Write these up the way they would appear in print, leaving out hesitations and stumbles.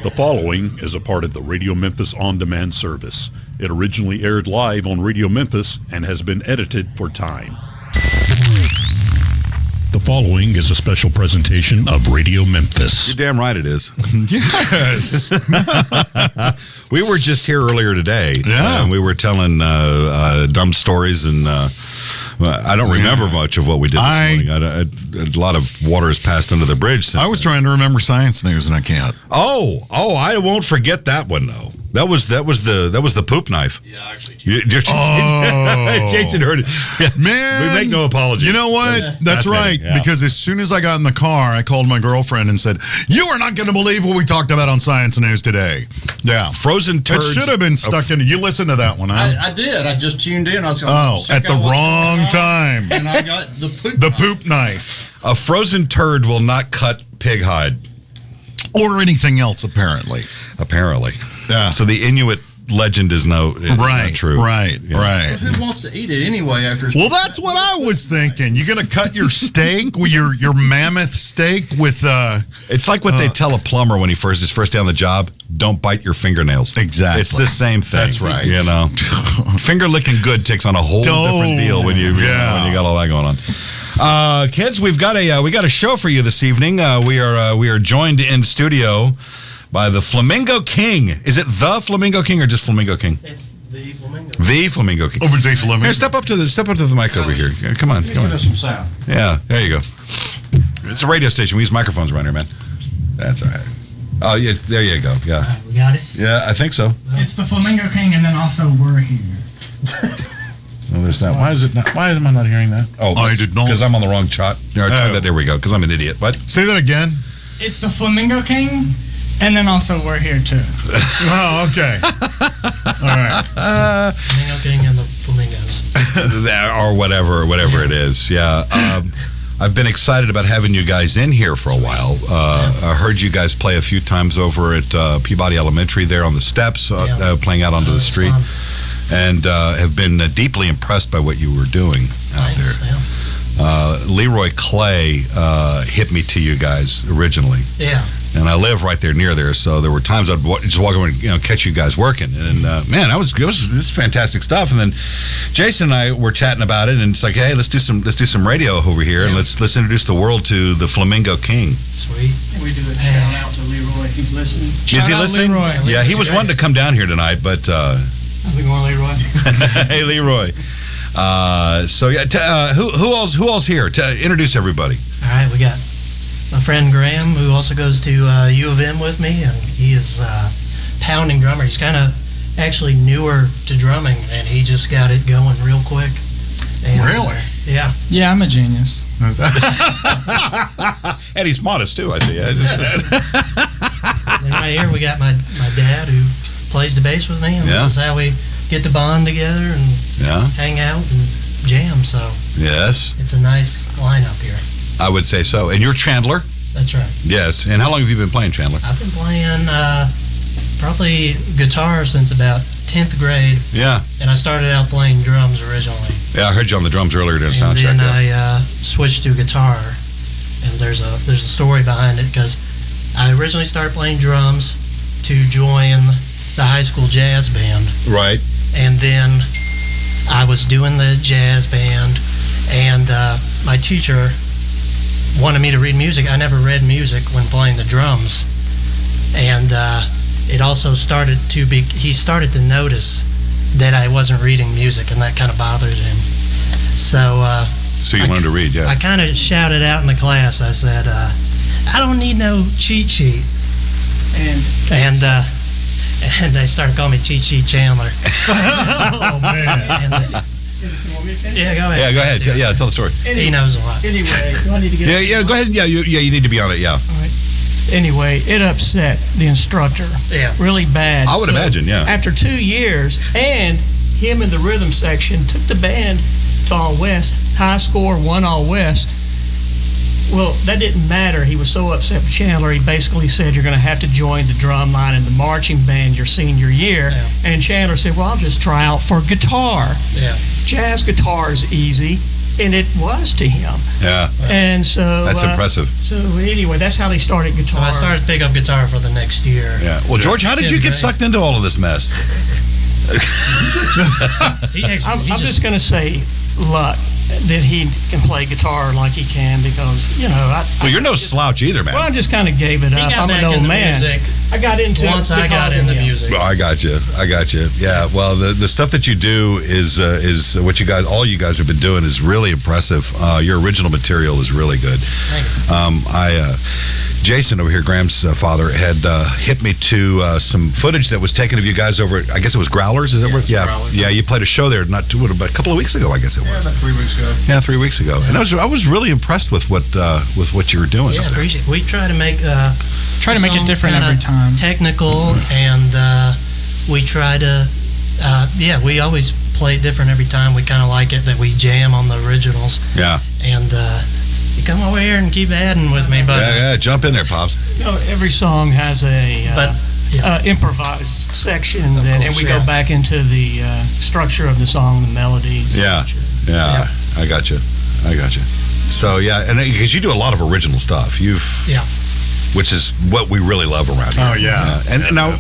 The following is a part of the Radio Memphis on-demand service. It originally aired live on Radio Memphis and has been edited for time. The following is a special presentation of Radio Memphis. You're damn right it is. Yes. We were just here earlier today. Yeah. And we were telling dumb stories, and I don't remember much of what we did this morning. A lot of water has passed under the bridge since I was trying to remember science news, and I can't. Oh, I won't forget that one, though. That was the poop knife. Yeah, actually. Jason heard it. Yeah. Man, we make no apologies. You know what? That's right. Yeah. Because as soon as I got in the car, I called my girlfriend and said, "You are not going to believe what we talked about on Science News today." Yeah, frozen turds. It should have been stuck in. You listened to that one, huh? I did. I just tuned in. I was going at the wrong time. And I got the poop knife. A frozen turd will not cut pig hide. Or anything else, apparently. Apparently. Yeah. So the Inuit legend is not true. Right. But who wants to eat it anyway after it's... Well, that's what I was thinking. You're going to cut your steak, your mammoth steak with... It's like what they tell a plumber when he is first day on the job. Don't bite your fingernails. Exactly. It's the same thing. That's right. You know, finger licking good takes on a whole different deal when you got all that going on. Kids, we got a show for you this evening. We are joined in studio by the Flamingo King. Is it the Flamingo King or just Flamingo King? It's the Flamingo. The Flamingo King. Over the Flamingo. Here, step up to the mic over here. Yeah, come on. Give us some sound. Yeah, there you go. It's a radio station. We use microphones around here, man. That's all right. Oh, yes, there you go. Yeah. All right, we got it? Yeah, I think so. It's the Flamingo King, and then also we're here. Well, there's that. Why am I not hearing that? Oh, I did not. Because I'm on the wrong shot. There we go. Because I'm an idiot. What? Say that again. It's the Flamingo King, and then also we're here too. Oh, okay. All right. Flamingo King and the Flamingos. Or whatever it is. Yeah. I've been excited about having you guys in here for a while. I heard you guys play a few times over at Peabody Elementary there on the steps, playing out onto the street. Fun. And have been deeply impressed by what you were doing out there. Yeah. Leroy Clay hit me to you guys originally. Yeah. And I live right there near there, so there were times I'd just walk over and catch you guys working. And man, it was fantastic stuff. And then Jason and I were chatting about it, and it's like, hey, let's do some radio over here, and let's introduce the world to the Flamingo King. Sweet. We do a shout out to Leroy if he's listening. Is he listening? Leroy. Yeah, he was wanting to come down here tonight, but. How's it going, Leroy? Hey, Leroy. So yeah, who else here? Introduce everybody. All right, we got my friend Graham, who also goes to U of M with me, and he is pounding drummer. He's kind of actually newer to drumming, and he just got it going real quick. And, Really? Yeah. Yeah, I'm a genius. And he's modest too, I see. And right here we got my dad, who plays the bass with me, and this is how we get the bond together and hang out and jam. So yes, it's a nice lineup here. I would say so. And you're Chandler? That's right. Yes. And how long have you been playing, Chandler? I've been playing probably guitar since about 10th grade. Yeah. And I started out playing drums originally. Yeah, I heard you on the drums earlier during And soundcheck. then I switched to guitar, and there's a story behind it, because I originally started playing drums to join the high school jazz band. Right. And then I was doing the jazz band, and my teacher wanted me to read music. I never read music when playing the drums. And it also started to be, he started to notice that I wasn't reading music, and that kind of bothered him. So you learned to read, yeah. I kind of shouted out in the class. I said, I don't need no cheat sheet. And they started calling me Cheat Sheet Chandler. Oh, man. Yeah, go ahead. Yeah, go ahead. Yeah, tell the story. He knows a lot. Anyway, do I need to get Yeah, go ahead. Yeah, you need to be on it, yeah. All right. Anyway, it upset the instructor really bad. I would imagine, yeah. After 2 years, and him in the rhythm section took the band to All West, high score, won All West. Well, that didn't matter. He was so upset with Chandler, he basically said, you're going to have to join the drum line and the marching band your senior year. And Chandler said, well, I'll just try out for guitar. Yeah. Jazz guitar is easy. And it was to him. Yeah. And so That's impressive. So anyway, that's how they started So guitar. I started to pick up guitar for the next year. Yeah. Well, George, how did you get sucked into all of this mess? I'm just going to say luck that he can play guitar like he can, because Well, you're no slouch either, man. Well, I just kind of gave it He up. got I'm back an old into man. music I got into once it I got because of into him. music. Well, I got you. Yeah. Well, the stuff that you do is what all you guys have been doing is really impressive. Your original material is really good. Thank you. Jason over here, Graham's father, had hit me to some footage that was taken of you guys over. I guess it was Growlers. Is that what? Yeah. Growlers. Yeah. You played a show there about a couple of weeks ago. I guess it was. About 3 weeks ago. Yeah, 3 weeks ago. And I was really impressed with what you were doing. Yeah, up there. appreciate it. We try to make Make it different every time. technical, and we try to we always play it different every time. We kind of like it that we jam on the originals, Yeah. and you come over here and keep adding with me, but Yeah. Jump in there, pops. Every song has a improvised section, and we go back into the structure of the song, the melodies. Yeah. I got you. So yeah, and because you do a lot of original stuff, which is what we really love around here. Oh yeah. And now,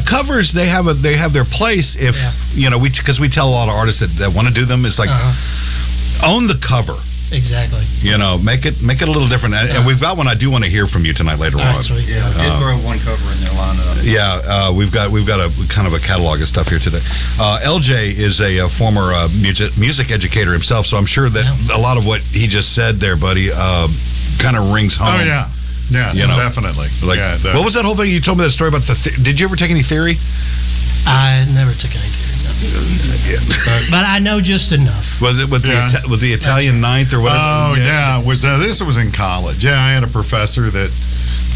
covers they have their place if because we tell a lot of artists that want to do them. It's like own the cover. exactly. Make it a little different. And we've got one I do want to hear from you tonight later on. Sweet. Yeah, we did throw one cover in there lineup. Yeah, we've got a kind of a catalog of stuff here today. LJ is a former music educator himself, so I'm sure that a lot of what he just said there, buddy, kind of rings home. Oh yeah. Yeah, definitely. Like, what was that whole thing you told me that story about? Did you ever take any theory? I never took any theory, no. But I know just enough. Was it with the Italian ninth or whatever? Oh yeah, this was in college. Yeah, I had a professor that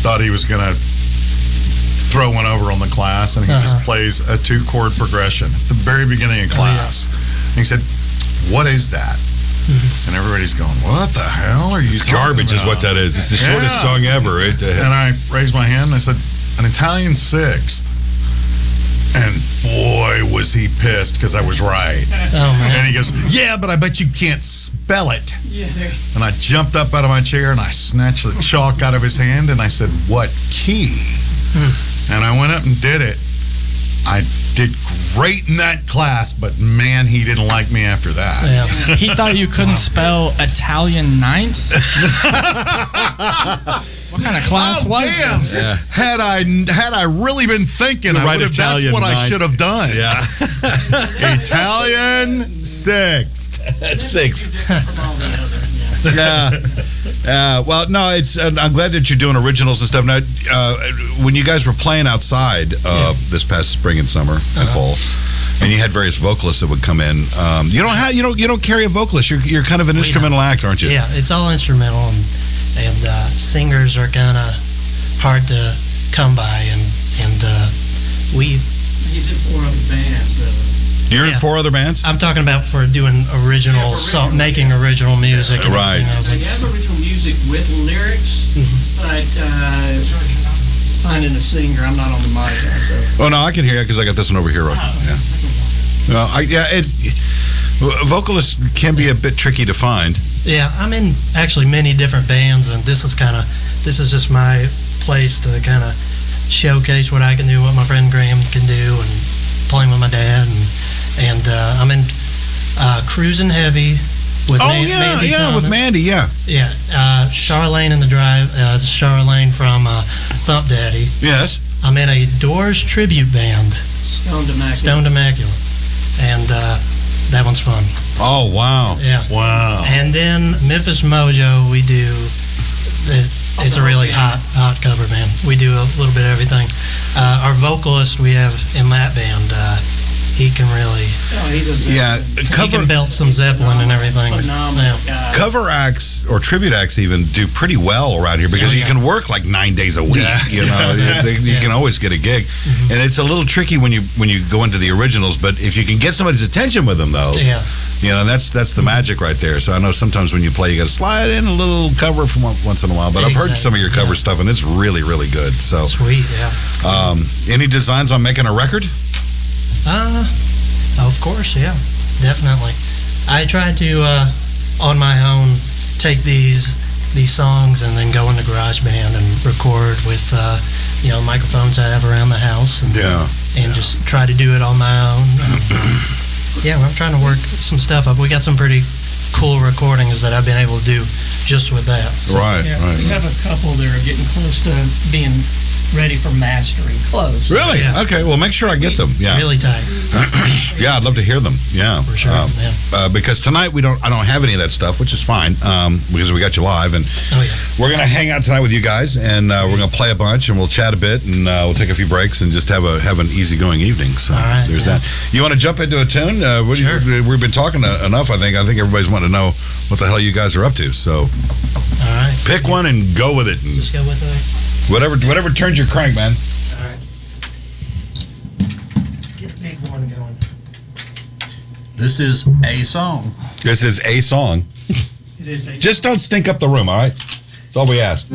thought he was going to throw one over on the class, and he just plays a 2-chord progression at the very beginning of class. And he said, "What is that?" And everybody's going, "What the hell are you talking Garbage about?" is what that is. It's the shortest song ever. Right? And I raised my hand and I said, "An Italian sixth." And boy, was he pissed because I was right. Oh, man. And he goes, "Yeah, but I bet you can't spell it." Yeah, And I jumped up out of my chair and I snatched the chalk out of his hand and I said, "What key?" And I went up and did it. I did great in that class, but man, he didn't like me after that. Yeah. He thought you couldn't spell Italian ninth? What kind of class was damn. this? Yeah. Had I really been thinking, Right, that's Italian what I ninth. should have done. Yeah. Italian sixth. That's 6. Yeah. Well, no, it's. I'm glad that you're doing originals and stuff. Now, when you guys were playing outside this past spring and summer and fall, and you had various vocalists that would come in, you don't carry a vocalist. You're kind of an instrumental act, aren't you? Yeah, it's all instrumental, and singers are kind of hard to come by, and we. he's in 4 other bands. You're in Yeah. 4 other bands. I'm talking about for doing original song, making original music. And Right. everything. I was like, He has original music with lyrics, but finding a singer, I'm not on the mic. So. Oh no, I can hear you because I got this one over here. Right? Yeah. It's vocalists can be a bit tricky to find. yeah, I'm in actually many different bands, and this is just my place to kind of showcase what I can do, what my friend Graham can do, and playing with my dad, and I'm in Cruising Heavy with Mandy Thomas. with Mandy, yeah. Yeah, Charlene in the Drive, Charlene from Thump Daddy. Yes. I'm in a Doors tribute band, Stoned Immaculate, and that one's fun. Oh wow. Yeah. Wow. And then Memphis Mojo, we do. It's a really hot cover band. We do a little bit of everything. Our vocalist we have in that band, he can really. He can belt some Zeppelin and everything. Yeah. Cover acts or tribute acts even do pretty well around here because you can work like 9 days a week. You can always get a gig, and it's a little tricky when you go into the originals. But if you can get somebody's attention with them, though, that's the magic right there. So I know sometimes when you play, you got to slide in a little cover from once in a while. But I've heard some of your cover stuff, and it's really, really good. So sweet, yeah. Any designs on making a record? Of course, yeah, definitely. I tried to on my own take these songs and then go into GarageBand and record with microphones I have around the house and just try to do it on my own. And, I'm trying to work some stuff up. We got some pretty cool recordings that I've been able to do just with that. So. Right. We have a couple that are getting close to being ready for mastering. Close. Really? Yeah. Okay. Well, make sure I get them. Yeah. Really tight. Yeah, I'd love to hear them. Yeah, For sure. because tonight I don't have any of that stuff, which is fine because we got you live, and we're gonna hang out tonight with you guys, and we're gonna play a bunch, and we'll chat a bit, and we'll take a few breaks, and just have an easygoing evening. So there's that. You want to jump into a tune? Sure. We've been talking enough. I think everybody's wanting to know what the hell you guys are up to. So All right. pick one and go with it. And Just go with those. whatever turns your crank, man. All right. Get a big one going. This is a song. This is a song. It is a Just don't stink up the room, all right? That's all we ask.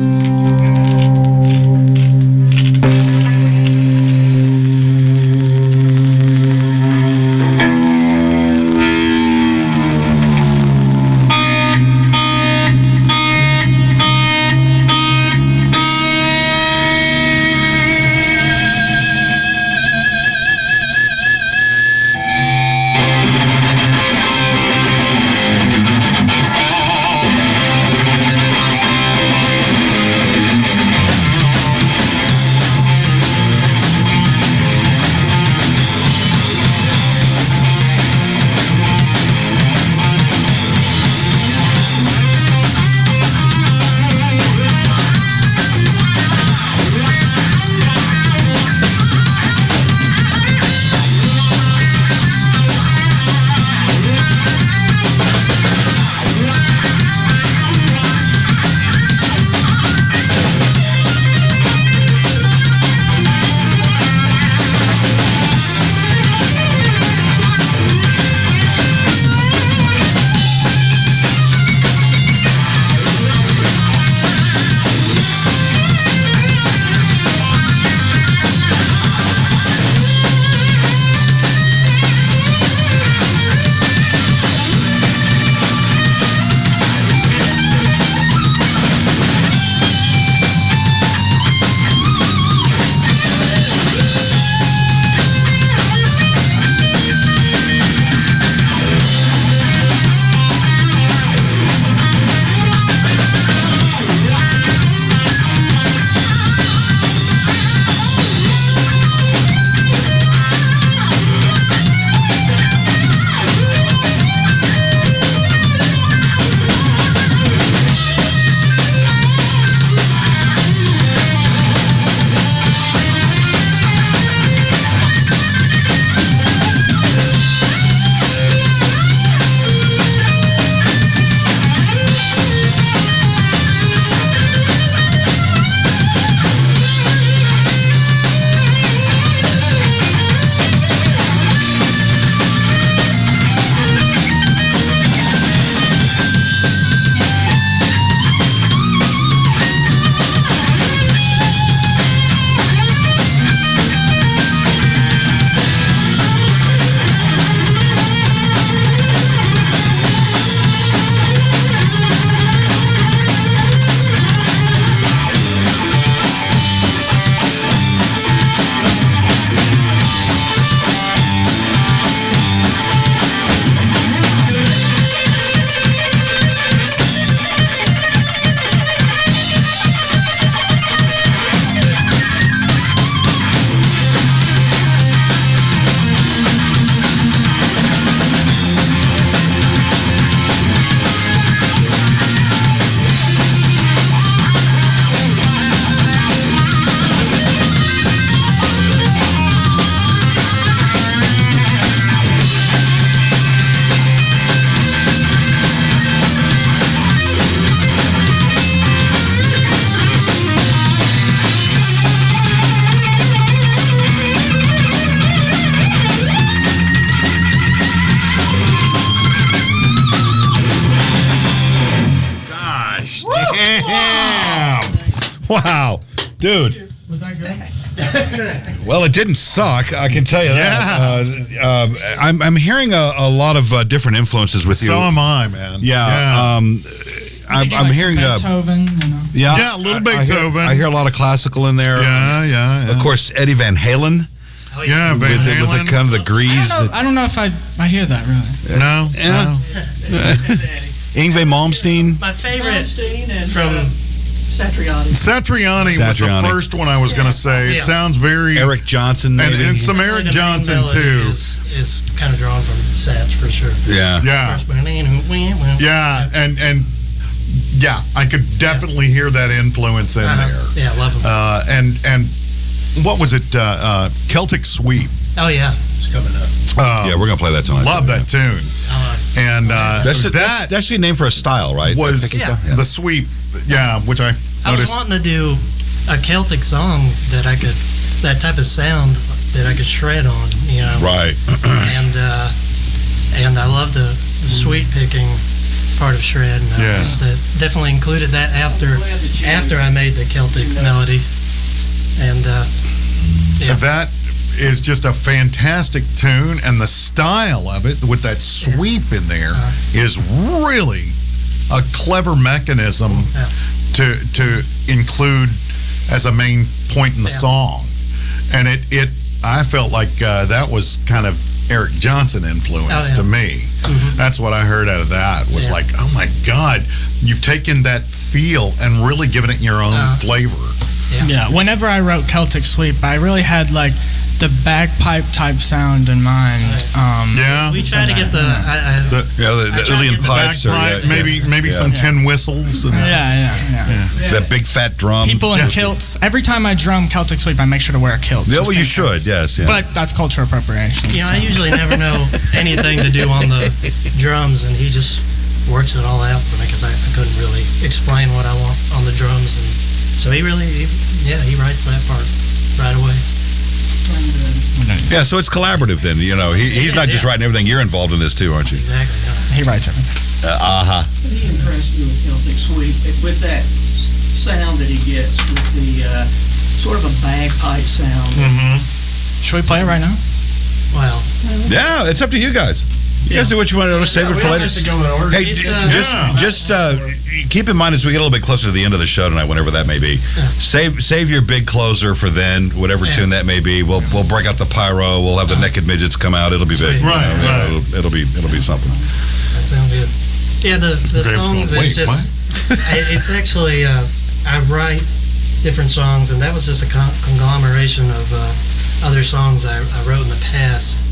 Wow. Dude, Was that good? Well, it didn't suck. I can tell you that. I'm hearing a lot of different influences with you. So am I, man. Yeah. I'm hearing Beethoven, you know. Yeah, a little Beethoven. I hear a lot of classical in there. Yeah. Of course, Eddie Van Halen. Oh, Yeah, Van With Halen. the kind of the grease. I don't know if I hear that really. No. Yeah. Yngwie Malmsteen. My favorite Malmsteen and from Satriani. Satriani was the Satriani. first one I was going to say. It Yeah. sounds very... Eric Johnson. and, maybe. and some Eric the main Johnson, melody too. is kind of drawn from Sats for sure. Yeah. Yeah. Yeah, and yeah, I could definitely hear that influence in there. Yeah, I love them. And what was it? Celtic Sweep. Oh yeah, it's coming up. Yeah, we're going to play that tonight. Love that tune. And That's that actually a name for a style, right? was Yeah. the sweep. Yeah, which I I was noticed. wanting to do a Celtic song that type of sound that I could shred on, you know. Right. And I love the sweet picking part of shred, and Yeah. I just definitely included that after I made the Celtic melody, and yeah. That is just a fantastic tune, and the style of it with that sweep in there is really a clever mechanism to include as a main point in the song. And it I felt like that was kind of Eric Johnson influence to me. That's what I heard out of that was like, oh my God, you've taken that feel and really given it your own flavor. Yeah. Whenever I wrote Celtic Sweep, I really had like the bagpipe type sound in mind. Yeah. We try to get the The Uilleann pipes. Bagpipe, maybe some tin whistles. And, Yeah. That big fat drum. People in kilts. Every time I drum Celtic Sweep, I make sure to wear a kilt. Yeah, well, just you in should, case. yes. Yeah. But that's cultural appropriation. You know, so. I usually never know anything to do on the drums, and he just works it all out for me because I couldn't really explain what I want on the drums, and so he writes that part right away. Yeah, so it's collaborative then. You know, he's not just writing everything. You're involved in this too, aren't you? Exactly. Yeah. He writes everything. He impressed me with Celtic Sweep with that sound that he gets with the sort of a bagpipe sound. Should we play it right now? Well, Yeah, it's up to you guys. You guys do what you want to do. Save it for later. Hey, It's, just keep in mind as we get a little bit closer to the end of the show tonight, whenever that may be. Save your big closer for then, whatever tune that may be. We'll break out the pyro. We'll have the naked midgets come out. It'll be big. Right, right. It'll be something. that sounds good. Yeah, the songs, going, it's "Wait, just, it's actually, I write different songs, and that was just a conglomeration of other songs I wrote in the past,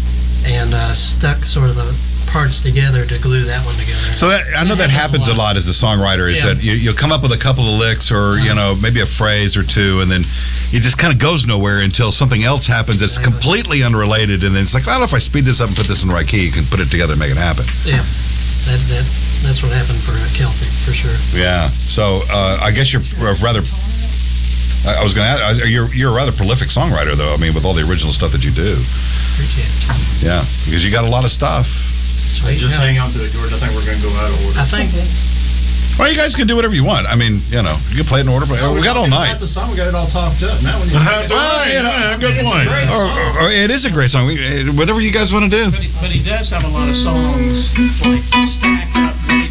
and stuck sort of the parts together to glue that one together. So I know that happens a lot as a songwriter. Is Yeah. that you'll come up with a couple of licks, or maybe a phrase or two, and then it just kind of goes nowhere until something else happens that's completely unrelated, and then it's like, well, if I speed this up and put this in the right key, you can put it together and make it happen. Yeah, that's what happened for Celtic for sure. Yeah. So I guess you're rather. I was going to ask. You're a rather prolific songwriter, though. I mean, with all the original stuff that you do. Appreciate it. Yeah, because you got a lot of stuff. Sweet. Just hang on to it, George. I think we're going to go out of order. I think Well, you guys can do whatever you want. I mean, you can play it in order, but we got all night. Got the song, we got it all topped up. Now we That's right. Yeah, good point. Or it is a great song. Whatever you guys want to do. But he does have a lot of songs like stack up great.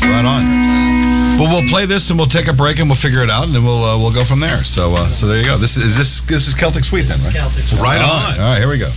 Right on. Well, we'll play this and we'll take a break and we'll figure it out and then we'll go from there. So there you go. This is Celtic Sweet then, right? Celtic. Right on. All right, here we go.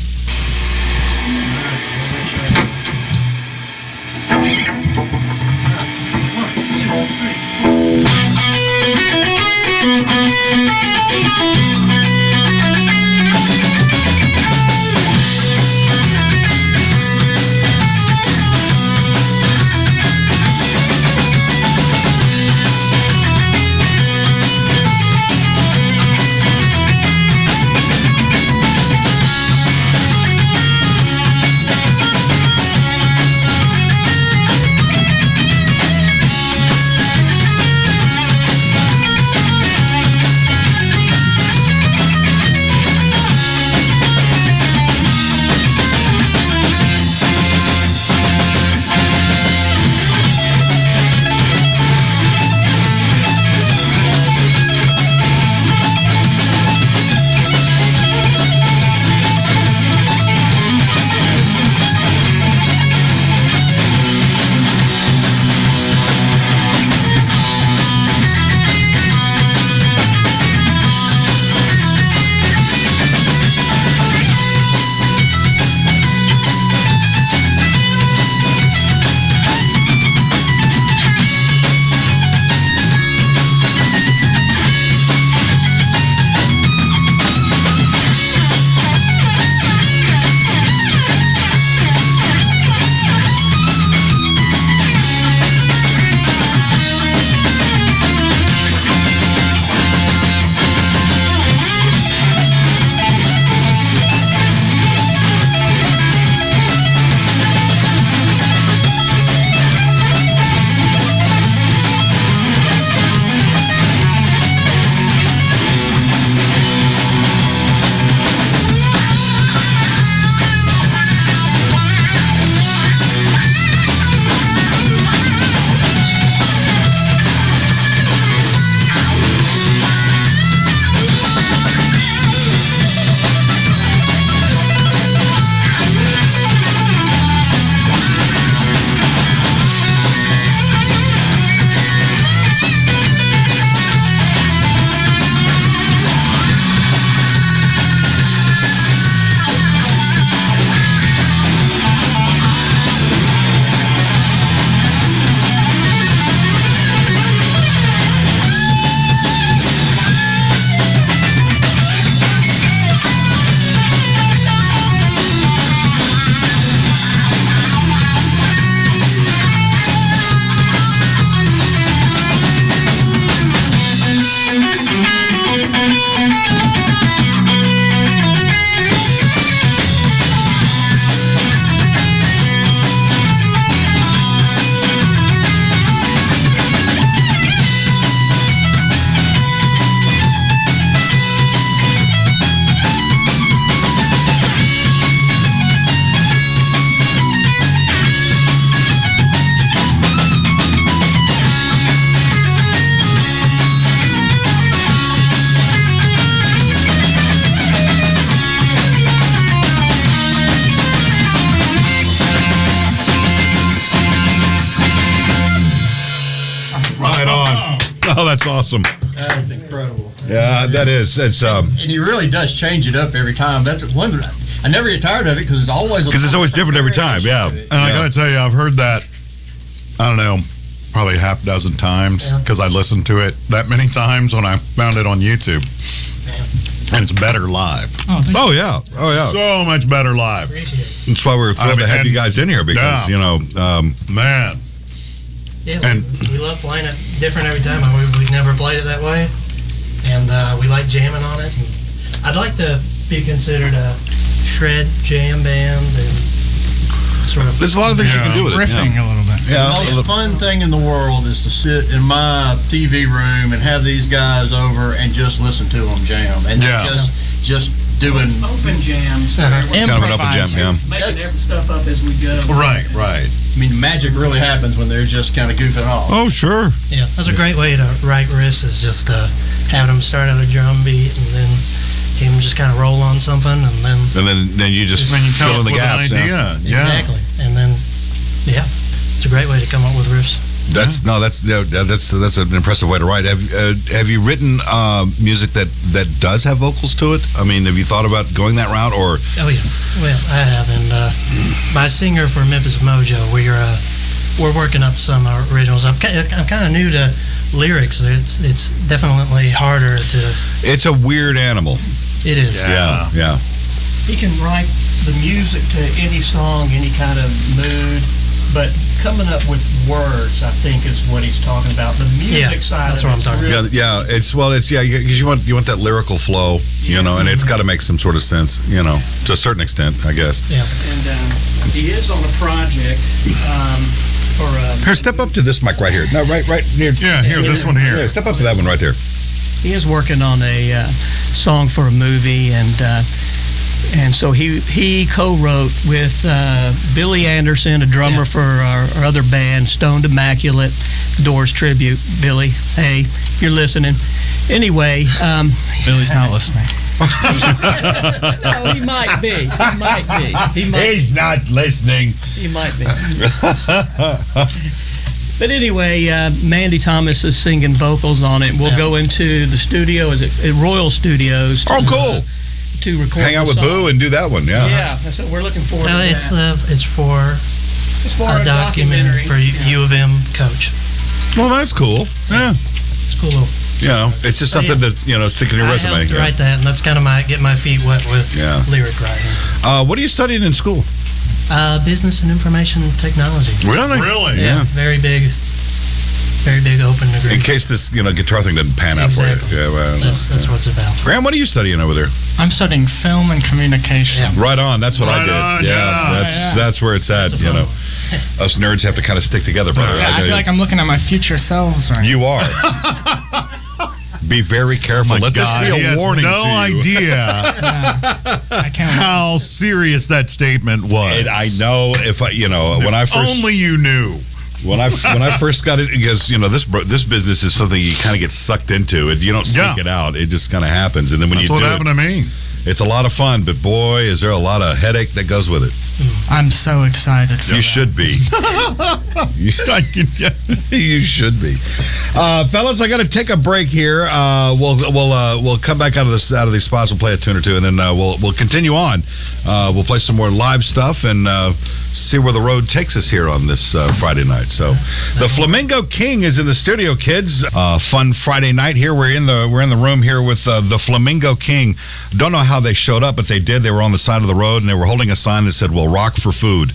That's awesome. That is incredible. Yeah, that is. It's And he really does change it up every time. That's one that I never get tired of it because it's always different every time. Yeah. And I got to tell you, I've heard that, I don't know, probably half a dozen times because I listened to it that many times when I found it on YouTube. And it's better live. Oh, yeah. So much better live. That's why we're thrilled to have you guys in here because, man. Yeah, And- we love playing it different every time. We've never played it that way, and we like jamming on it. And I'd like to be considered a shred jam band and sort of. there's a lot of things you can do with it. Riffing a little bit. Yeah. The most fun thing in the world is to sit in my TV room and have these guys over and just listen to them jam. And they're just doing Open jams. Kind of an open jam, yeah. Making every stuff up as we go. Right. I mean, magic really happens when they're just kind of goofing off. Oh, sure. Yeah, that's a great way to write riffs. Is just having them start at a drum beat and then him just kind of roll on something and then And then you just When you come fill in up the with gaps. an idea. Yeah. exactly, and then it's a great way to come up with riffs. That's an impressive way to write. Have you written music that does have vocals to it? I mean, have you thought about going that route or? Oh yeah, well I have, and my singer for Memphis Mojo, we're working up some originals. I'm kind of new to lyrics. It's definitely harder to. It's a weird animal. It is. Yeah. He can write the music to any song, any kind of mood, but coming up with words, I think, is what he's talking about. The music side that's of what I'm it's talking really, Because you want that lyrical flow, and it's got to make some sort of sense, to a certain extent, I guess. Yeah. And he is on a project for. Here, step up to this mic right here. No, right near. Yeah, here, this one here. Yeah, step up to that one right there. He is working on a song for a movie, and so he co-wrote with Billy Anderson, a drummer for our other band, Stoned Immaculate, Doors tribute. Billy, hey, if you're listening. Anyway, Billy's not listening. no, he might be. He's not listening. He might be. But anyway, Mandy Thomas is singing vocals on it. We'll go into the studio at Royal Studios. Oh, cool. To record. Hang out with Boo and do that one, yeah. Yeah, that's what we're looking forward to. It's for a documentary for U of M coach. Well, that's cool. Yeah. It's cool. It's just something to stick in your resume. I helped to write that, and that's kind of get my feet wet with lyric writing. What are you studying in school? Business and information technology. Really? Yeah, very big open degree. In case this guitar thing doesn't pan out for you. Yeah, well, that's what it's about. Graham, what are you studying over there? I'm studying film and communication. Yeah. Right on. That's what I Right did. on, yeah. That's where it's at. Us nerds have to kind of stick together, brother. I feel like I'm looking at my future selves right now. You are. Be very careful. Let this be a warning no to you. idea I can't. how serious that statement was. I know if when I first Only you knew. when I first got it, because this business is something you kind of get sucked into, and you don't seek it out. It just kind of happens, and then when That's you what do happened it, to me. it's a lot of fun. But boy, is there a lot of headache that goes with it. I'm so excited for You that. should be. You should be, fellas. I got to take a break here. We'll come back out of these spots. We'll play a tune or two, and then we'll continue on. We'll play some more live stuff and see where the road takes us here on this Friday night. So, the Flamingo King is in the studio, kids. Fun Friday night here. We're in the room here with the Flamingo King. Don't know how they showed up, but they did. They were on the side of the road and they were holding a sign that said, "We'll rock for food."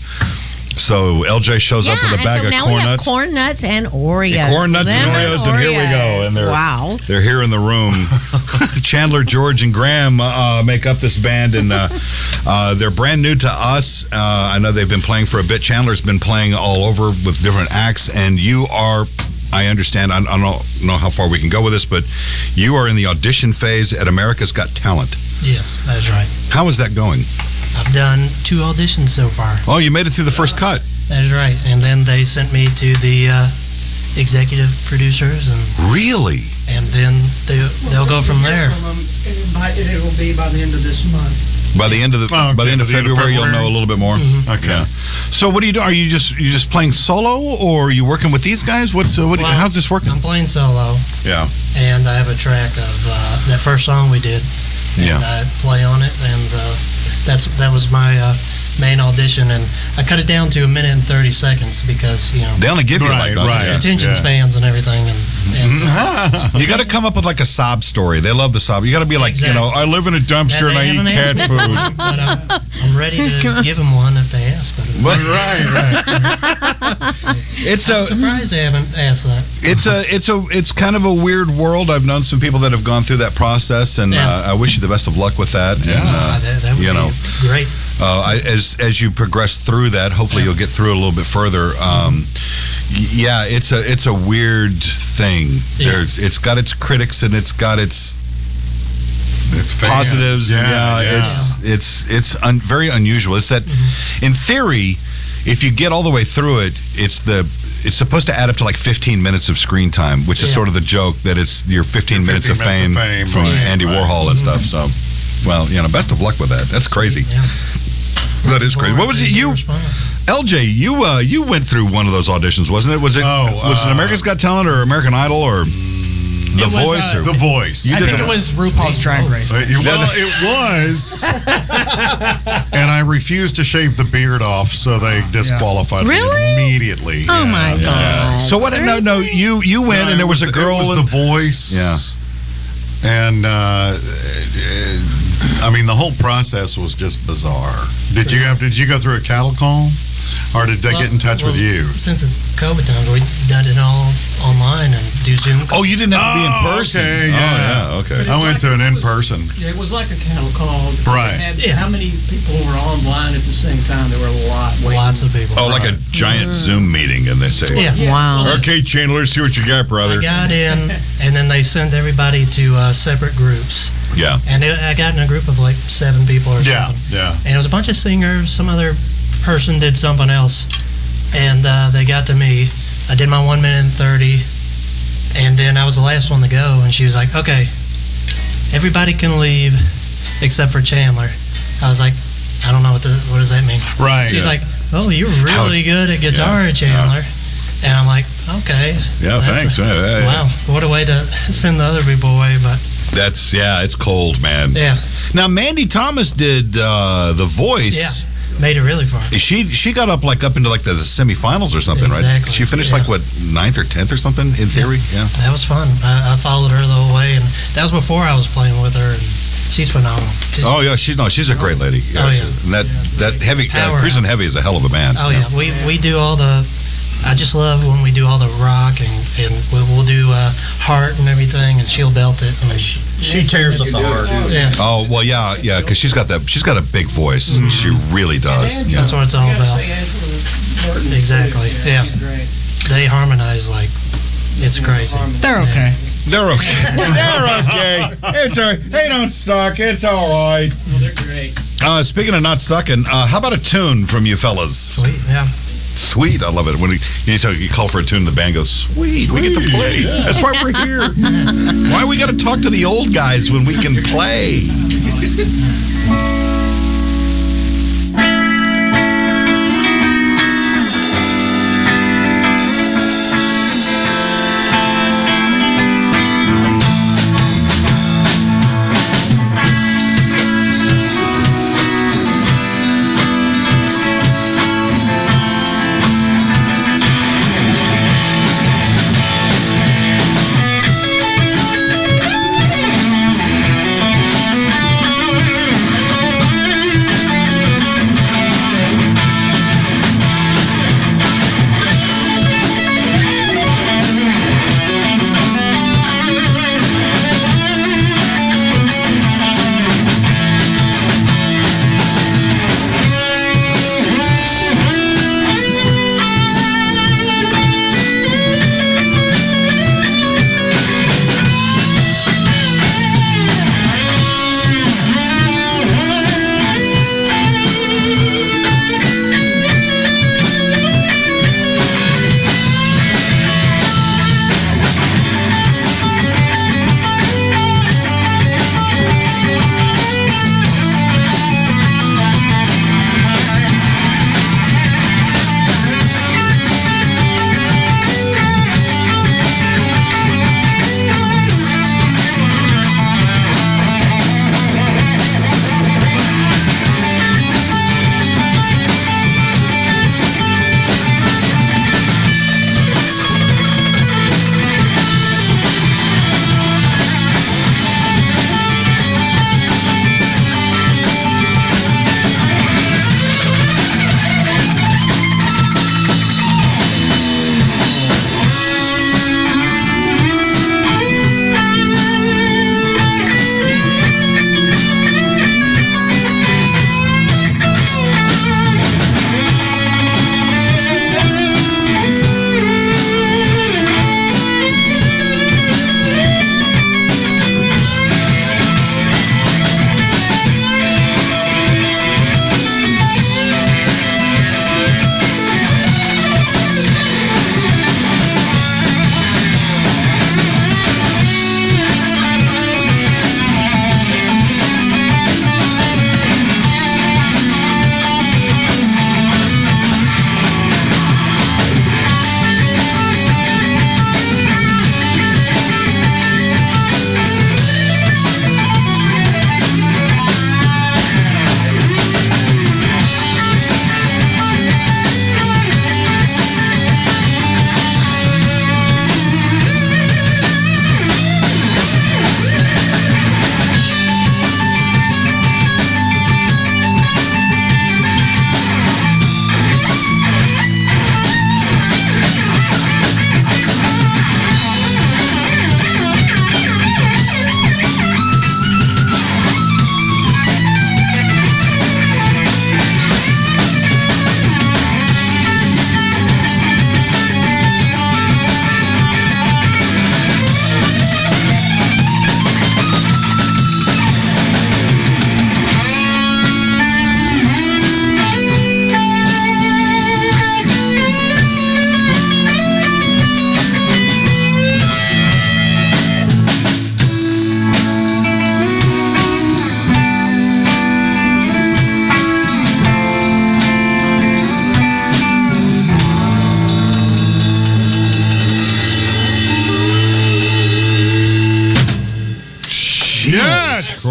So LJ shows up with a bag of now corn we have nuts. corn nuts and Oreos. Yeah, corn nuts and Oreos, and here we go. And they're here in the room. Chandler, George, and Graham make up this band, and they're brand new to us. I know they've been playing for a bit. Chandler's been playing all over with different acts, and you are, I understand, I don't know how far we can go with this, but you are in the audition phase at America's Got Talent. Yes, that is right. How is that going? I've done 2 auditions so far. Oh, you made it through the first cut. That is right. And then they sent me to the executive producers, and Really? then they'll go from there. It will be by the end of this month. By the end of February, you'll know a little bit more. Okay. Yeah. So what do you do? Are you just playing solo, or are you working with these guys? How's this working? I'm playing solo, Yeah. and I have a track of that first song we did. And Yeah. I play on it, and that was my main audition, and I cut it down to 1 minute and 30 seconds because They only give you Right, right. attention spans and everything, and You got to come up with like a sob story. They love the sob. You got to be like, Exactly. I live in a dumpster and I They eat haven't cat asked food. me, but I'm ready to give them one if they ask. But Right. It's I'm surprised they haven't asked that. it's kind of a weird world. I've known some people that have gone through that process, and I wish you the best of luck with that. And, That would be great. as you progress through that, hopefully you'll get through it a little bit further. It's a weird thing. Yeah. It's got its critics and it's got its It's fans. positives. Yeah. It's very unusual. It's that, in theory, if you get all the way through it, it's supposed to add up to like 15 minutes of screen time, which is sort of the joke that it's your 15 minutes of fame from Andy Warhol and stuff. So, well, best of luck with that. That's crazy. Yeah. That is crazy. What was it? LJ, you went through one of those auditions, wasn't it? Was it America's Got Talent or American Idol or The Voice? The Voice. I think it was RuPaul's Drag Race. Well, it was, and I refused to shave the beard off, so they disqualified me immediately. Oh my God! So what? Seriously? No, you went, and there was a girl. It was The Voice. Yeah. And I mean, the whole process was just bizarre. Did you go through a cattle call, or did they get in touch with you? Since it's COVID times, we done it all online and do Zoom calls. Oh, you didn't have to be in person. Okay, yeah. Oh, yeah, okay. I went to an in-person. Yeah, it was like a cattle call. Right. How many people were online at the same time? There were a lot. Lots of people. Oh, like a giant Zoom meeting, and they say, Yeah. Wow. Okay, Chandler, see what you got, brother. I got in, and then they sent everybody to separate groups. Yeah. And I got in a group of like 7 people or something. Yeah. And it was a bunch of singers. Some other person did something else. And they got to me. I did my 1 minute and 30. And then I was the last one to go. And she was like, okay, everybody can leave except for Chandler. I was like, I don't know what does that mean? Right. She's like, oh, you're really good at guitar, Chandler. And I'm like, okay. Yeah, thanks. Wow. What a way to send the other people away. But It's cold, man. yeah. Now, Mandy Thomas did The Voice. Yeah. Made it really far. She got up into the semifinals or something, right? Exactly, She finished yeah. 9th or 10th or something in theory. Yeah. That was fun. I followed her the whole way, and that was before I was playing with her. And she's phenomenal. She's a great lady. Oh, yeah. And that heavy Cruisin' Heavy is a hell of a band. Oh yeah, we do all the. I just love when we do all the rock and we'll do Heart and everything, and she'll belt it. And She tears up the heart. yeah, Oh well, yeah, because she's got a big voice. She really does. Yeah. that's what it's all about. Exactly. Yeah, they harmonize like it's crazy. They're okay. They're okay. They're okay. It's all right. They don't suck. It's all right. Well, they're great. Speaking of not sucking, how about a tune from you fellas? Sweet. Yeah. Sweet, I love it. When you call for a tune, the band goes, sweet, we get to play. Yeah. That's why we're here. Why we got to talk to the old guys when we can play?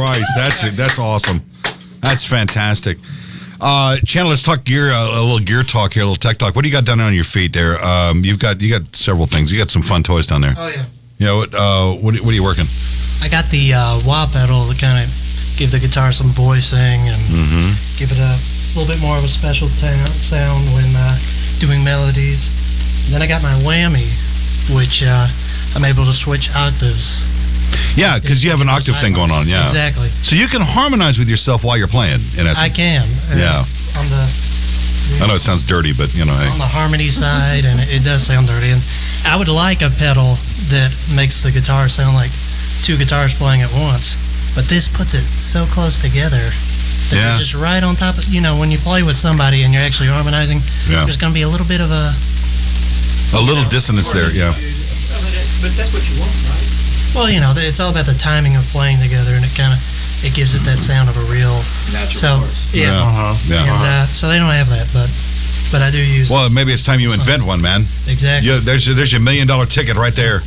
Christ, that's awesome. That's fantastic. Chandler, let's talk gear. A little gear talk here, a little tech talk. What do you got down there on your feet there? You got several things. You got some fun toys down there. Oh yeah. You know what are you working? I got the wah pedal to kind of give the guitar some voicing and give it a little bit more of a special sound when doing melodies. And then I got my whammy, which I'm able to switch octaves. Yeah, because you have an octave thing going on. Yeah, exactly. So you can harmonize with yourself while you're playing. In essence, I can. Yeah. On the. I know it sounds dirty, but you know, hey. On the harmony side, and it does sound dirty. And I would like a pedal that makes the guitar sound like two guitars playing at once. But this puts it so close together that you're just right on top of. You know, when you play with somebody and you're actually harmonizing, there's going to be a little bit of a little dissonance there. Yeah. But that's what you want, right? Well, you know, it's all about the timing of playing together, and it gives it that sound of a real natural voice. Yeah. And so they don't have that, but I do use. Well, maybe it's time you invent one, man. Exactly. There's your $1 million ticket right there.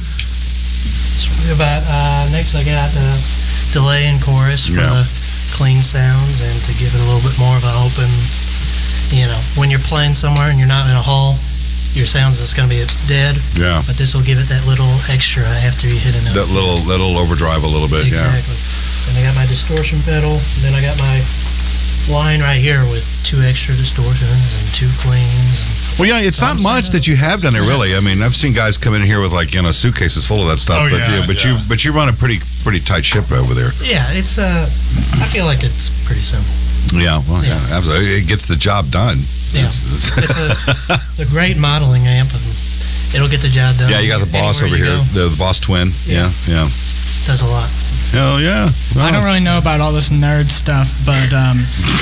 About next, I got delay and chorus for the clean sounds, and to give it a little bit more of an open. You know, when you're playing somewhere and you're not in a hall, your sound's just going to be dead. Yeah. But this will give it that little extra after you hit a note. That little overdrive a little bit. Exactly. Then I got my distortion pedal. Then I got my line right here with 2 extra distortions and 2 cleans. Well, yeah, it's not much that you have done there, really. I mean, I've seen guys come in here with suitcases full of that stuff. But you run a pretty tight ship over there. Yeah, it's I feel like it's pretty simple. Yeah, well, yeah, absolutely. It gets the job done. Yeah, it's a great modeling amp, and it'll get the job done. Yeah, you got the Boss over here, the Boss Twin. Yeah. Does a lot. Hell yeah. I don't really know about all this nerd stuff, but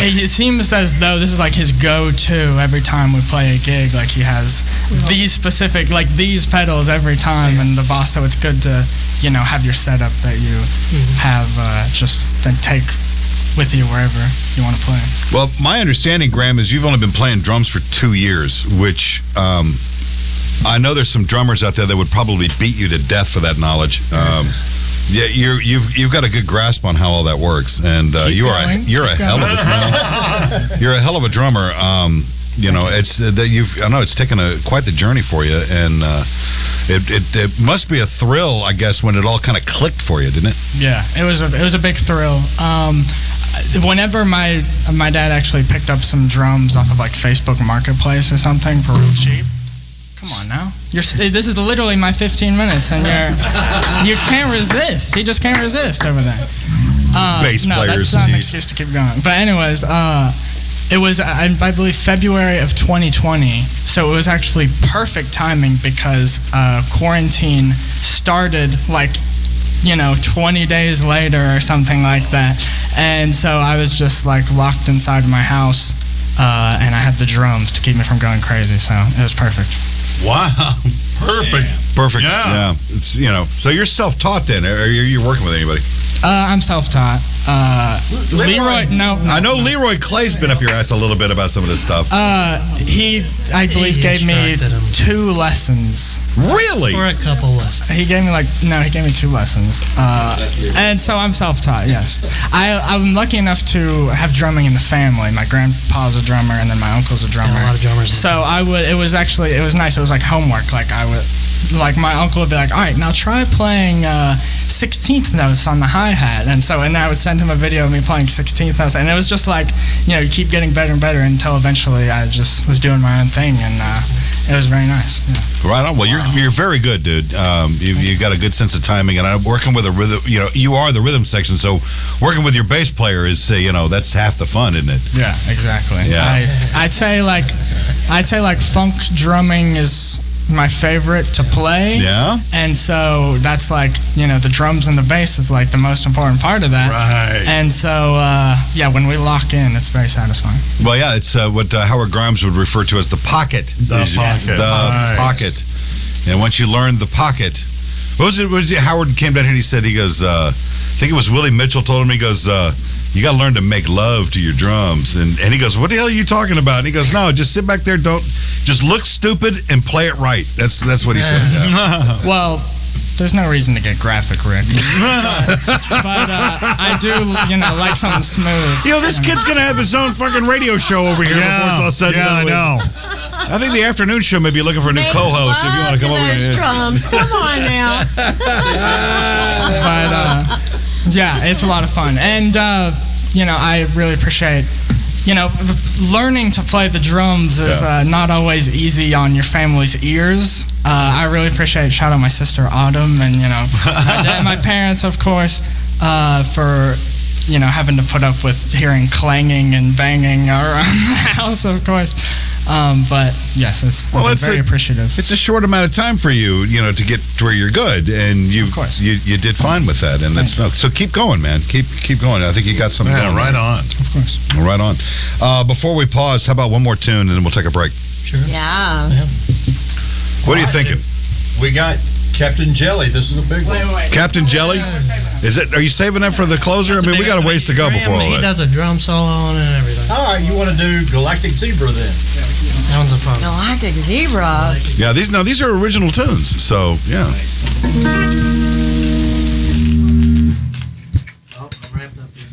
it seems as though this is like his go-to every time we play a gig. Like he has these specific, like these pedals every time, and the Boss. So it's good to have your setup that you have just then take with you wherever you want to play. Well, my understanding, Graham, is you've only been playing drums for 2 years, which I know there's some drummers out there that would probably beat you to death for that knowledge. Yeah, you've got a good grasp on how all that works, and you're a hell of a drummer. You're a hell of a drummer. I know it's taken quite the journey for you, and it must be a thrill, I guess, when it all kind of clicked for you, didn't it? Yeah, it was a big thrill. Whenever my dad actually picked up some drums off of like Facebook Marketplace or something for real cheap. Come on now. This is literally my 15 minutes, and you can't resist. You just can't resist over there. Bass players. That's not an excuse to keep going. But anyways, it was, I believe, February of 2020. So it was actually perfect timing because quarantine started 20 days later or something like that. And so I was just locked inside my house, and I had the drums to keep me from going crazy. So it was perfect. Wow. Perfect. Yeah. Perfect. Yeah. It's, so you're self-taught then. Are you working with anybody? I'm self-taught. Leroy, no. I know Leroy Clay's been up your ass a little bit about some of this stuff. He, I believe, gave me 2 lessons. Really? Or a couple lessons. He gave me he gave me 2 lessons. And so I'm self-taught, yes. I'm lucky enough to have drumming in the family. My grandpa's a drummer, and then my uncle's a drummer. Yeah, a lot of drummers. So it was nice. It was like homework. My uncle would be like, all right, now try playing 16th notes on the hi-hat. And I would send him a video of me playing 16th notes. And it was just you keep getting better and better until eventually I just was doing my own thing. And it was very nice. Yeah. Right on. Well, you're very good, dude. You got a good sense of timing. And I'm working with a rhythm, you are the rhythm section. So working with your bass player is, that's half the fun, isn't it? Yeah, exactly. Yeah. I'd say funk drumming is my favorite to play. Yeah. And so that's the drums and the bass is the most important part of that. Right. And so when we lock in, it's very satisfying. Well, yeah, it's what Howard Grimes would refer to as the pocket. The pocket. And once you learn the pocket, what was it? Howard came down here and he goes, I think it was Willie Mitchell told him, he goes, you got to learn to make love to your drums. And he goes, what the hell are you talking about? And he goes, no, just sit back there, just look stupid and play it right. That's what he said. Yeah. Well, there's no reason to get graphic, Rick. but I do, like something smooth. This kid's gonna have his own fucking radio show over here before it's all said and done. I know. I think the afternoon show may be looking for a new co-host if you want to come over here. Drums. Come on now. But yeah, it's a lot of fun, and I really appreciate. Learning to play the drums is not always easy on your family's ears. I really appreciate, shout out my sister Autumn, and my dad and my parents, of course, for having to put up with hearing clanging and banging around the house, of course. But yes, I'm very appreciative. It's a short amount of time for you, to get to where you're good, and you did fine with that, and that's so keep going, man. Keep going. I think you got something going. Right on. Of course. Right on. Before we pause, how about one more tune, and then we'll take a break. Sure. Yeah. What are you thinking? We got Captain Jelly. This is a big one. Wait. Captain Jelly? Are you saving that for the closer? I mean, we got a ways to go before all He that. does a drum solo on it and everything. All right, you want to do Galactic Zebra then? That one's a fun. Galactic Zebra. Yeah, these are original tunes. So yeah. Oh, I'm wrapped up here.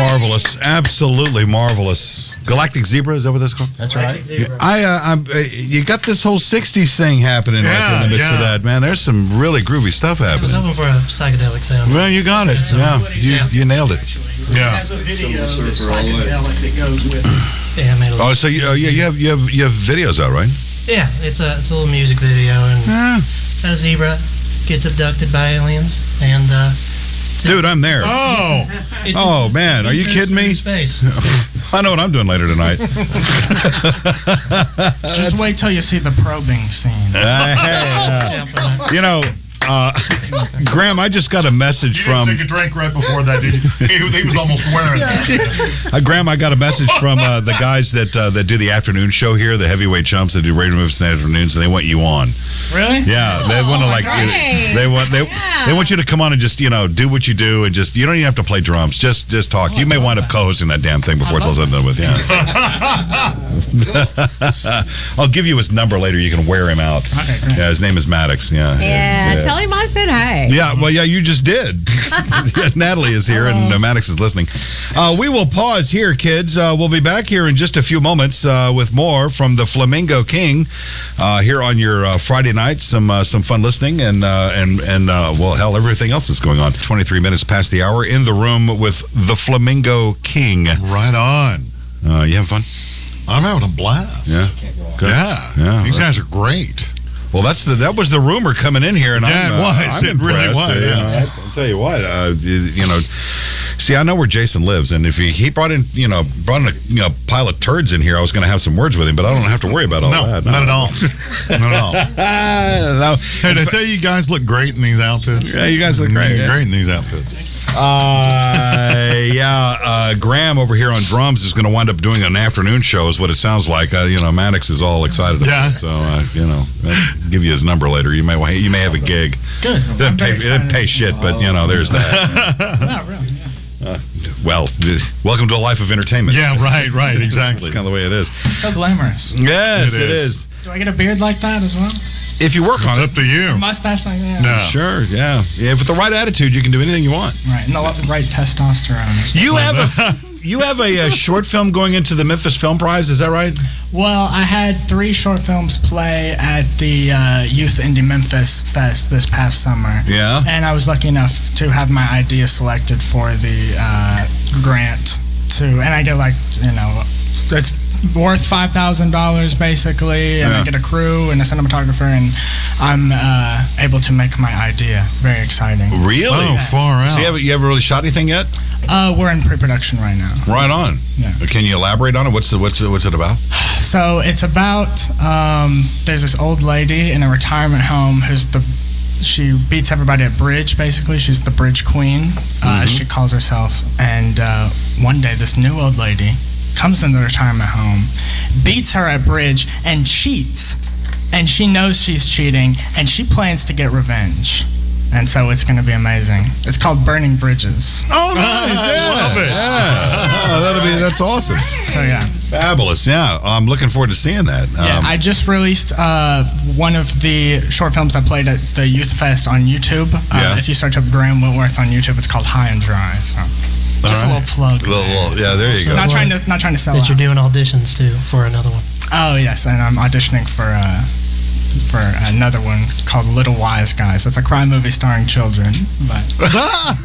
Marvelous. Absolutely marvelous. Galactic Zebra, is that what that's called? That's right. You got this whole 60s thing happening right in the midst of that, man. There's some really groovy stuff I was happening. hoping for a psychedelic sound. Well, you got it. You nailed it. Yeah. Has a video that's psychedelic that goes with it. Yeah, I made a little. Oh, so you have videos out, right? Yeah, it's a little music video, and Yeah. a zebra gets abducted by aliens, and Dude, I'm there. Oh, it's Oh, man, are you it's kidding me? Space. I know what I'm doing later tonight. Just wait till you see the probing scene. Yeah, for that. You know, Graham, I just got a message you from didn't take a drink right before that, did you? He was almost wearing that. Graham. I got a message from the guys that do the afternoon show here, the heavyweight chumps that do radio moves in the afternoons, and they want you on. Really? Yeah, they want to like great. they want you to come on and just do what you do, and just you don't even have to play drums. Just talk. You may wind up co-hosting that damn thing before it's all said and done with. Yeah. I'll give you his number later. You can wear him out. Okay, great. Yeah, his name is Maddox. Yeah, tell him I said hi. Yeah, well, yeah, you just did. Natalie is here, and Maddox is listening. We will pause here, kids. We'll be back here in just a few moments with more from the Flamingo King here on your Friday night. Some fun listening, and well, hell, everything else that's going on. 23 minutes past the hour in the room with the Flamingo King. Right on. You having fun? I'm having a blast. Yeah. Good. Yeah. These guys are great. Well, that was the rumor coming in here, and Yeah, I'm, it was. I'm It really impressed. was, yeah. I'll tell you what. See, I know where Jason lives, and if he brought in a pile of turds in here, I was going to have some words with him, but I don't have to worry about all that. Not at all. Not at all. No. Hey, did I tell you guys look great in these outfits? Yeah, you guys look great. Yeah. Great in these outfits. Graham over here on drums is going to wind up doing an afternoon show, is what it sounds like. Maddox is all excited about it. So, I'll give you his number later. You may have a gig. Good. It didn't pay shit, but, there's that. Not really. Yeah. Well, welcome to a life of entertainment. Yeah, right, exactly. That's kind of the way it is. So glamorous. Yes, It it is. is. Do I get a beard like that as well? If you work on It's it. up to you. Mustache like that? No. Sure, yeah. With the right attitude, you can do anything you want. Right, and the right testosterone. You have a short film going into the Memphis Film Prize, is that right? Well, I had 3 short films play at the Youth Indie Memphis Fest this past summer. Yeah. And I was lucky enough to have my idea selected for the grant and I get it's worth $5,000 basically, and I get a crew and a cinematographer, and I'm able to make my idea. Very exciting. Really? Oh, far out. So you haven't really shot anything yet? We're in pre-production right now. Right on. Yeah. Can you elaborate on it? What's it about? So it's about there's this old lady in a retirement home she beats everybody at bridge, basically. She's the bridge queen, as she calls herself. And one day, this new old lady comes into the retirement home, beats her at bridge, and cheats. And she knows she's cheating, and she plans to get revenge. And so it's going to be amazing. It's called Burning Bridges. Oh, nice. I love it. Yeah. That's awesome. So, yeah. Fabulous. Yeah. I'm looking forward to seeing that. Yeah, I just released one of the short films I played at the Youth Fest on YouTube. Yeah. If you search up Graham Whitworth on YouTube, it's called High and Dry. So just a little plug. Yeah, there you go. Not trying to sell That out. you're doing auditions too for another one. Oh yes, and I'm auditioning for another one called Little Wise Guys. It's a crime movie starring children, but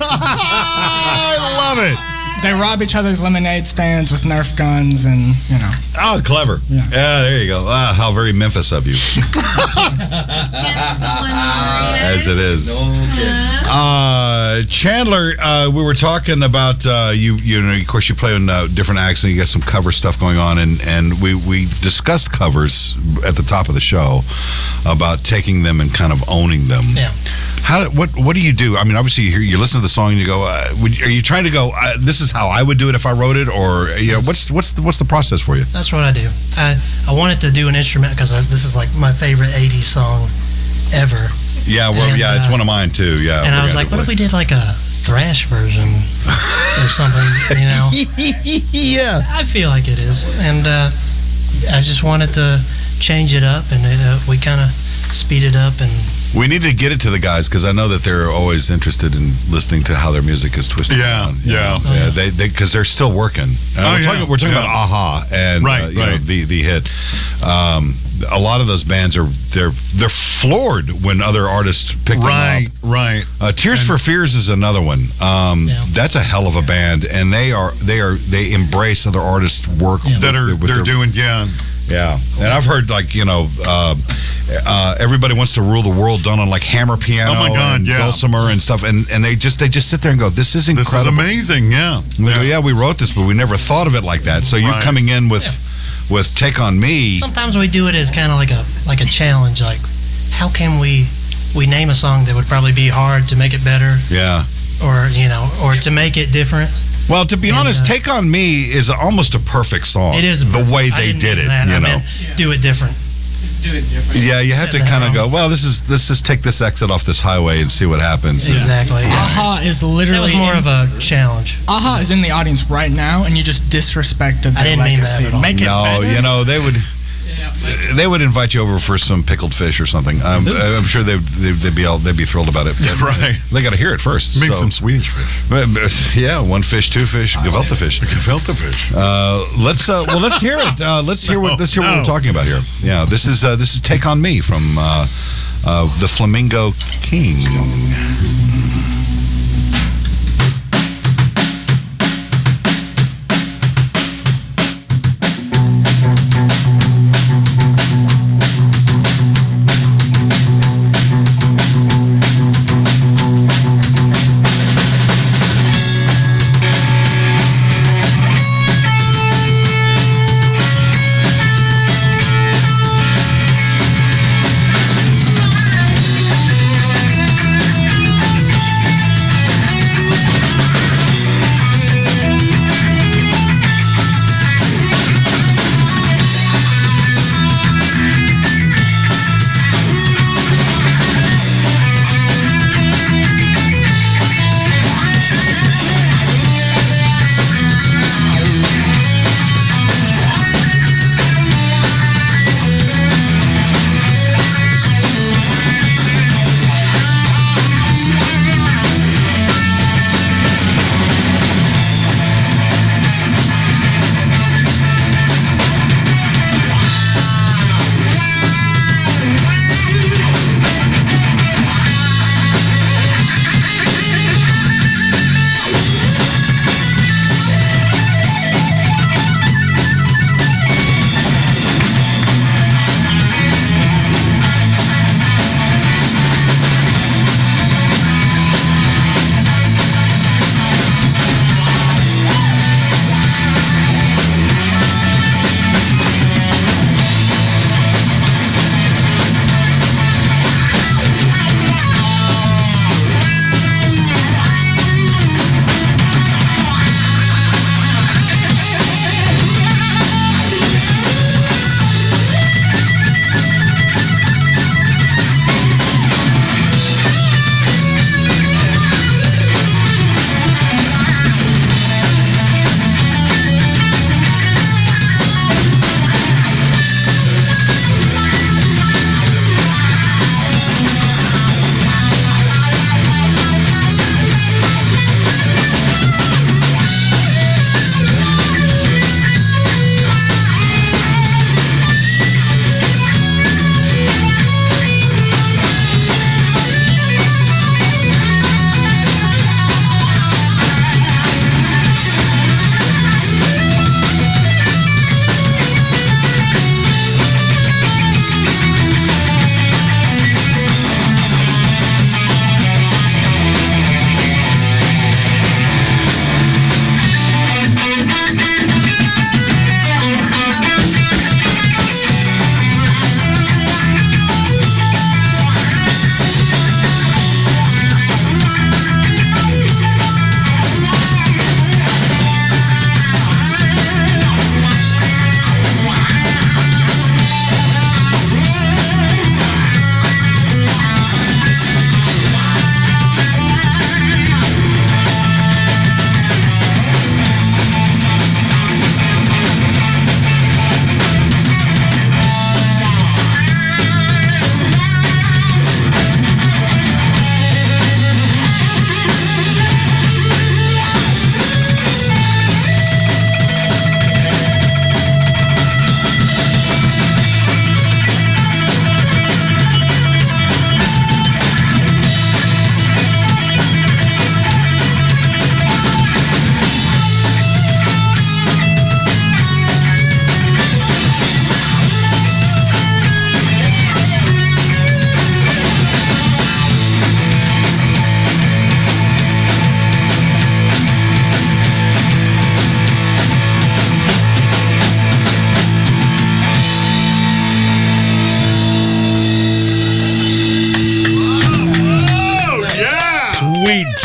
I love it. they rob each other's lemonade stands with Nerf guns, and Oh, clever. Yeah. There you go. How very Memphis of you. As it is. Chandler, we were talking about of course you play on different acts and you got some cover stuff going on, and we discussed covers at the top of the show about taking them and kind of owning them. Yeah. What do you do? I mean, obviously you listen to the song and you go, are you trying to go, this is how I would do it if I wrote it, or what's the process for you? That's what I do. I wanted to do an instrument because this is like my favorite 80s song ever. Yeah, well, And, it's one of mine too. Yeah. And I was like, what if we did like a thrash version or something, Yeah. I feel like it is. And I just wanted to change it up, and we kind of speed it up and. We need to get it to the guys because I know that they're always interested in listening to how their music is twisted. Yeah, around, yeah. They because they're still working. We're talking about Aha and right. The hit. A lot of those bands they're floored when other artists pick them up. Right. Tears for Fears is another one. That's a hell of a band, and they embrace other artists' work they're doing. Yeah, and I've heard Everybody Wants to Rule the World done on like hammer piano, and dulcimer and stuff, and they just sit there and go, "This is incredible, this is amazing." Yeah, go, we wrote this, but we never thought of it like that. So you coming in with Take on Me. Sometimes we do it as kind of like a challenge. Like, how can we name a song that would probably be hard to make it better? Yeah, or to make it different. Well, to be honest, Take on Me is almost a perfect song. It is the way they did it. Do it different. Yeah, you have to kind of go, well, let's just take this exit off this highway and see what happens. Exactly. Aha is literally more of a challenge. Aha is in the audience right now, and you just disrespected their legacy. Mean that Make it better. They would. They would invite you over for some pickled fish or something. I'm sure they'd be thrilled about it. Right. They got to hear it first. Make some Swedish fish. Yeah, one fish, two fish, gefilte fish. Gefilte fish. Let's hear it. Let's hear what we're talking about here. Yeah, this is Take on Me from the Flamingo King.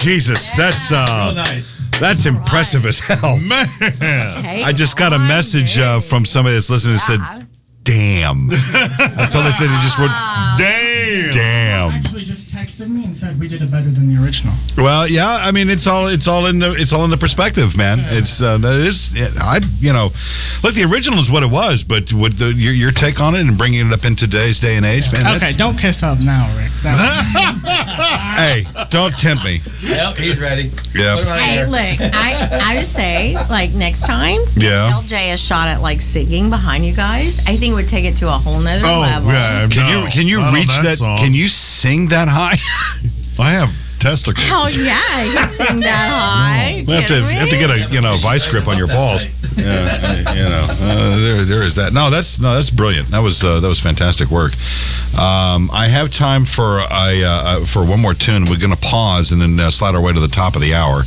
Jesus, that's nice. that's impressive as hell. Man. I just got a message from somebody that's listening that said, "Damn." That's all they said. They just wrote, "Damn." Actually, just texted me and said we did it better than the original. Well, yeah. I mean, it's all in the perspective, man. It's look, the original is what it was, but with your take on it and bringing it up in today's day and age, man. Okay, don't kiss up now, Rick. Hey, don't tempt me. Yep, he's ready. Yep. Hey, look, I would say, like, next time, Yeah. LJ a shot at, like, singing behind you guys. I think it would take it to a whole nother level. Yeah, Can you not on reach that? song. Can you sing that high? I have testicles. Hell yeah, you can sing that high. We have to get a vice grip on your balls. There is that. No, that's brilliant. That was fantastic work. I have time for one more tune. We're going to pause and then slide our way to the top of the hour,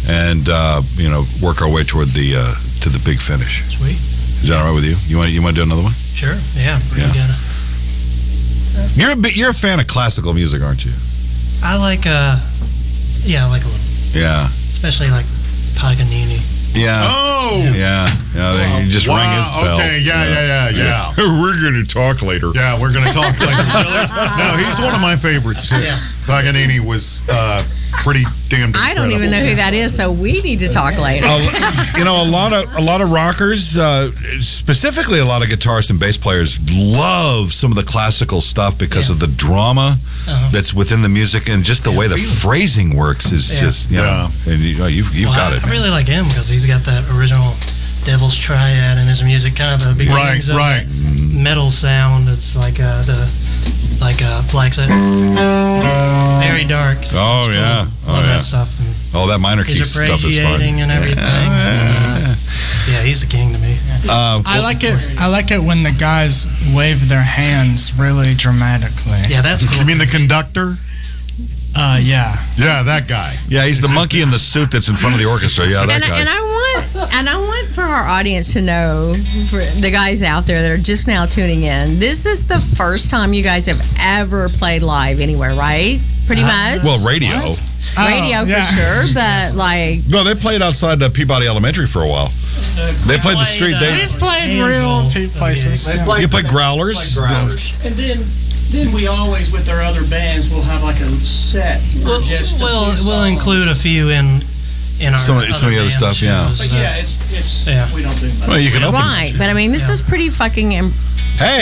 and work our way toward to the big finish. Sweet. Is that all right with you? You want to do another one? Sure. Yeah. Yeah. You're a fan of classical music, aren't you? I like I like a little, Yeah. especially like Paganini. Yeah. Oh. Yeah. You just rang his bell. Okay. Yeah. We're going to talk later. Yeah, we're going to talk later. Really? No, he's one of my favorites too. Yeah. Paganini was pretty damn. I don't even know who that is, so we need to talk later. A lot of rockers, specifically a lot of guitarists and bass players, love some of the classical stuff because of the drama that's within the music and just the way the phrasing works is just and you've got it. I really like him because he's got that original Devil's Triad in his music, kind of the beginnings of right. metal sound. It's like Black Sabbath, very dark. Oh It's cool. yeah, Love that stuff. And all that minor key he's stuff is fun. appreciating and everything. Yeah, he's the king to me. I like it. I like it when the guys wave their hands really dramatically. Yeah, that's cool. You mean the conductor? Yeah. Yeah, that guy. Yeah, he's the monkey in the suit that's in front of the orchestra. Yeah, that guy. And I want for our audience to know, for the guys out there that are just now tuning in, this is the first time you guys have ever played live anywhere, right? Pretty much. Well, radio. Radio for sure, but like. No, they played outside Peabody Elementary for a while. They played the street. We've played real places. You played Growlers. And then we always, with our other bands, we'll have like a set. We'll include a few in our some of the other stuff. Yeah. But yeah, it's we don't do much. Well, you can open. Right, but I mean, this is pretty fucking. Hey,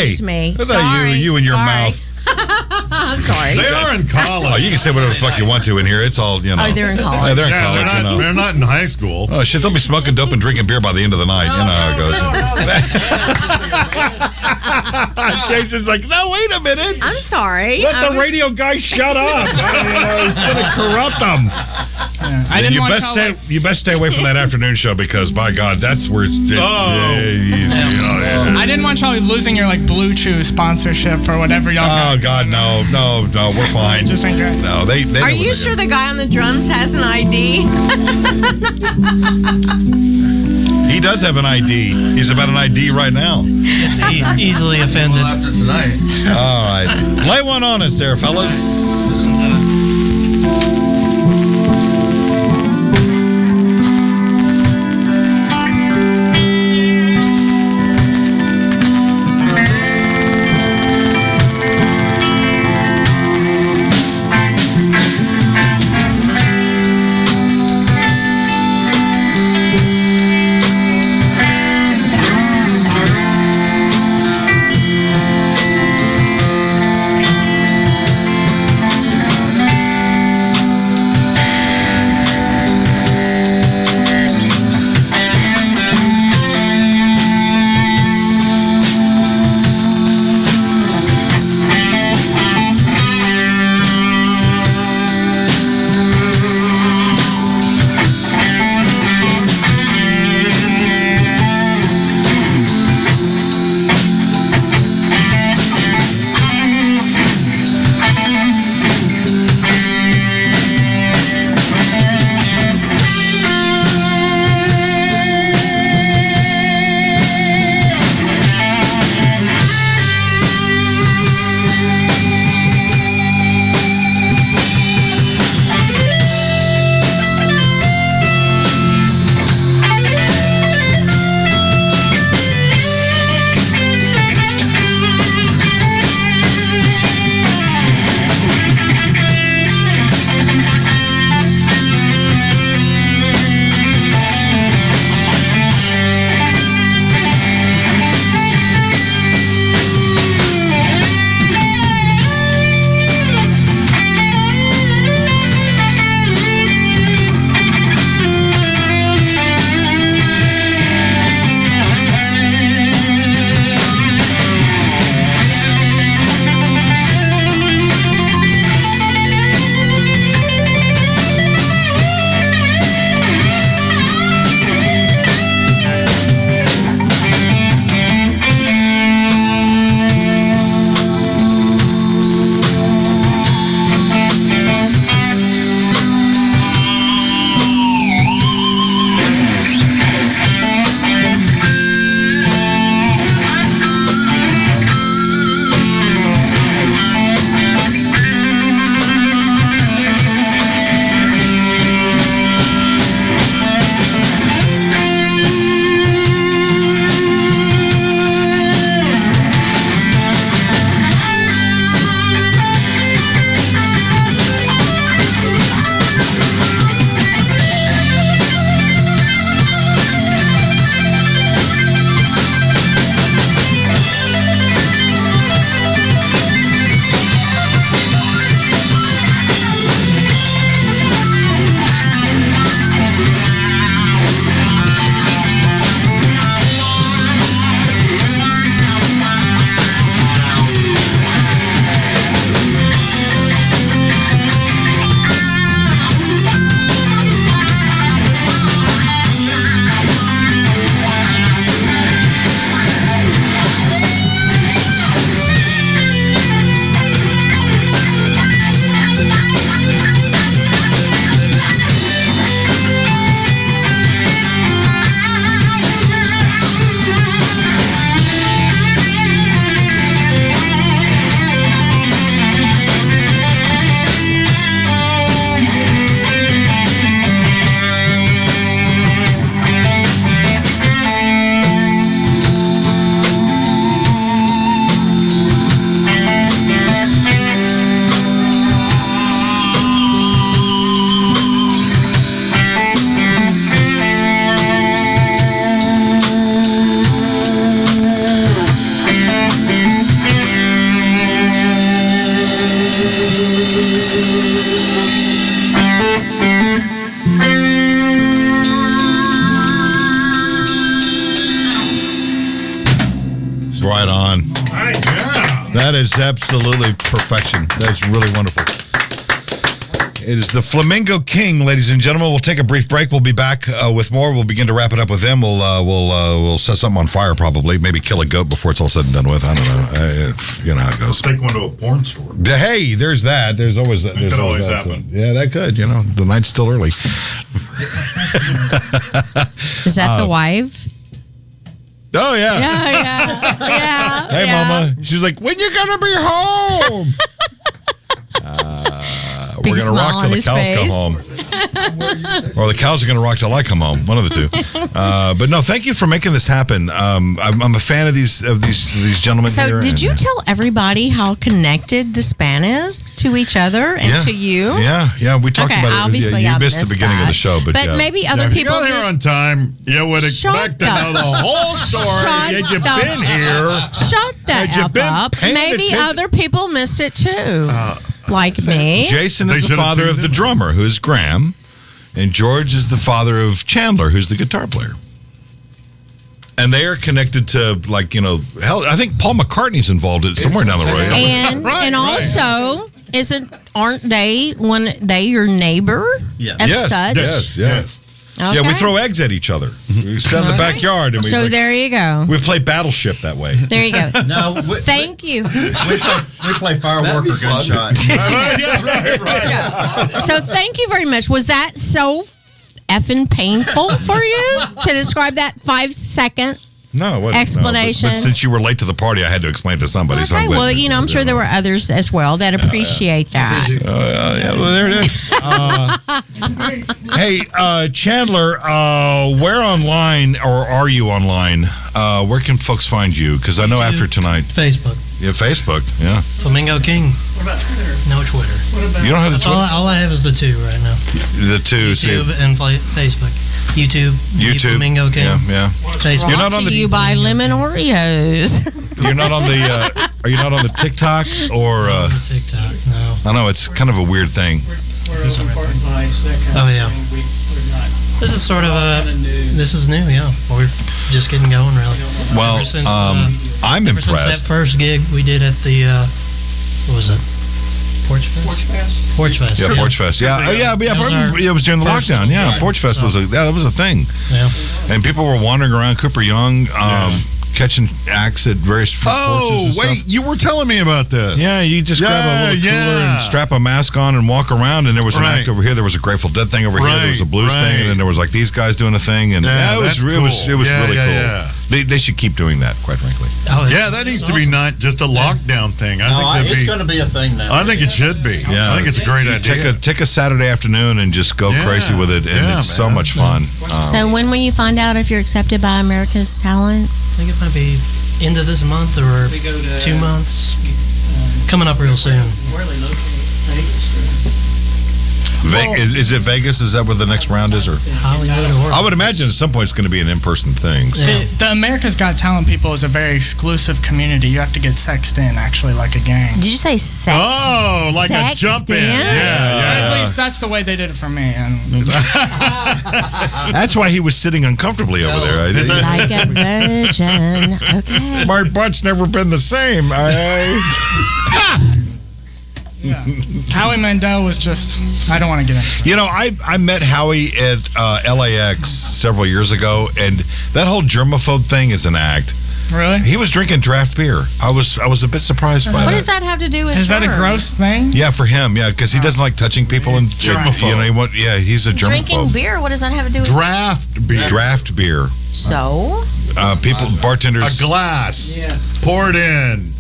excuse me. what's that you and your mouth? I'm sorry. They are in college. Oh, you can say whatever the fuck you want to in here. It's all, Oh, they're in college. Yeah, they're in college. They're not in high school. Oh shit, they'll be smoking dope and drinking beer by the end of the night. You know how it goes. Jason's like, no, wait a minute. I'm sorry. Let the radio guy shut up. It's going to corrupt them. You best stay away from that afternoon show because, by God, that's where. I didn't want y'all losing your Blue Chew sponsorship or whatever y'all. Oh God, no, we're fine. Just ain't great. No, they. Are you sure the guy on the drums has an ID? He does have an ID. He's about an ID right now. It's easily offended. Well, after tonight. All right, lay one on us there, fellas. Nice. Yeah. That is absolutely perfection. That's really wonderful. It is the Flamingo King, ladies and gentlemen. We'll take a brief break. We'll be back with more. We'll begin to wrap it up with them. We'll set something on fire, probably. Maybe kill a goat before it's all said and done with. I don't know. You know how it goes. Take one to a porn store. Hey, there's that. There's always that. That could always that. happen. So, yeah, that could. You know, the night's still early. Is that the wife? Oh, yeah. Yeah. Hey, Mama. She's like, when you going to be home? We're going to rock till the cows come home. Or the cows are going to rock till I come home. One of the two. But no, thank you for making this happen. I'm a fan of these gentlemen here. So did you tell everybody how connected the span is to each other and to you? Yeah. We talked about it. Obviously You I missed the beginning of the show. But yeah. maybe other If you people got here on time, you would expect to know the whole story. Had you been here? Shut the F up. Maybe other people missed it too. Like me. Jason is the father of the drummer, who's Graham, and George is the father of Chandler, who's the guitar player. And they are connected to, like, I think Paul McCartney's involved in somewhere down the road. And also, aren't they your neighbor? Yeah. Yes. Okay. Yeah, we throw eggs at each other. We sit in the backyard. And there you go. We play Battleship that way. There you go. No, Thank you. we play firework or gunshot. Right. So thank you very much. Was that so effing painful for you to describe that 5-second? No, it wasn't. Explanation. No, but since you were late to the party, I had to explain to somebody. Okay, so I'm glad well, I'm sure there were others as well that appreciate that. Well, there it is. Hey, Chandler, where online, or are you online? Where can folks find you? Because I know after tonight. Facebook. Yeah, Facebook, yeah. Flamingo King. What about Twitter? No Twitter. You don't have the That's Twitter? all I have is the two right now. The two. YouTube and Facebook. YouTube. Flamingo King. Yeah. Facebook. You're not Brought on to the. you by Lemon Oreos. You're not on the. Are you not on the TikTok or? TikTok. No. I know it's kind of a weird thing. We're open for advice, that kind Oh, of yeah. thing. We're not. This is sort of this is new, yeah. We're just getting going, really. Well, ever since, I'm ever since that impressed. first gig we did at the, what was it? Porch Fest? Porch Fest? Porch Fest. Yeah, Porch Fest. Yeah, That was our it was during the first lockdown. one. Yeah, Right. Porch Fest So- that was a thing. Yeah. And people were wandering around Cooper Young, catching acts at various porches and stuff. You were telling me about this. Yeah, you just grab a little cooler and strap a mask on and walk around. And there was an act over here. There was a Grateful Dead thing over here. There was a blues thing, and then there was like these guys doing a thing. And it was really cool. Yeah. They should keep doing that, quite frankly. Oh, Yeah, that needs to be not just a lockdown thing. I think it's going to be a thing now. I think it should be. Yeah. I think it's a great idea. Take a Saturday afternoon and just go crazy with it, and it's so much fun. So when will you find out if you're accepted by America's Talent? I think it might be end of this month or We go to 2 months. Coming up real soon. Where are they located? Vegas? Is it Vegas? Is that where the next round is? Or Hollywood or I would imagine at some point it's going to be an in-person thing. So. The America's Got Talent people is a very exclusive community. You have to get sexed in, actually, like a gang. Did you say sex? Oh, like a Sexed jump in. in? Yeah. At least that's the way they did it for me. And That's why he was sitting uncomfortably over there. Like a virgin. Okay. My butt's never been the same. Howie Mandel was just, I don't want to get into it. You know, I met Howie at LAX several years ago, and that whole germaphobe thing is an act. Really? He was drinking draft beer. I was a bit surprised by What that. does that have to do with Is that a germs? gross thing? Yeah, for him, yeah, because he doesn't like touching people and Germaphobe. He's a Drinking germaphobe. beer? What does that have to do with Draft beer. Draft beer. So? Bartenders. A glass. Yes. Poured in.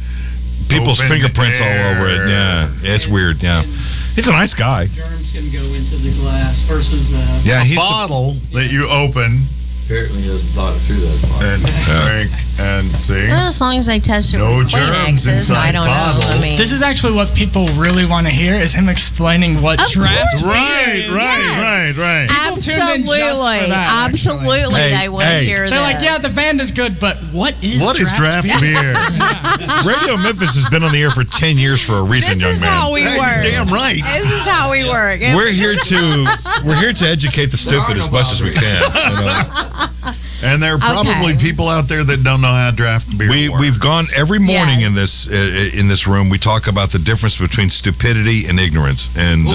People's Open fingerprints all over it. air. Yeah, it's weird. Yeah, he's a nice guy. Germs can go into the glass versus Yeah, he's Bottle that you open Apparently he hasn't thought it through that far. and drink and see. Well, as long as they touch it No with germs Kleenexes, inside I don't know. bottle. I mean, This is actually what people really want to hear, is him explaining what Of draft course. beer Right, is. right. People tune in just for absolutely, that, actually. absolutely, Hey, they want to hey. hear They're this. like, yeah, the band is good, but what is Draft beer? Radio Memphis has been on the air for 10 years for a reason, This young is man. how we Hey, work. damn right. This is how we work. We're here to educate the stupid as much as we can. You know? And there are probably people out there that don't know how to draft beer. We've gone every morning Yes. in this room. We talk about the difference between stupidity and ignorance, and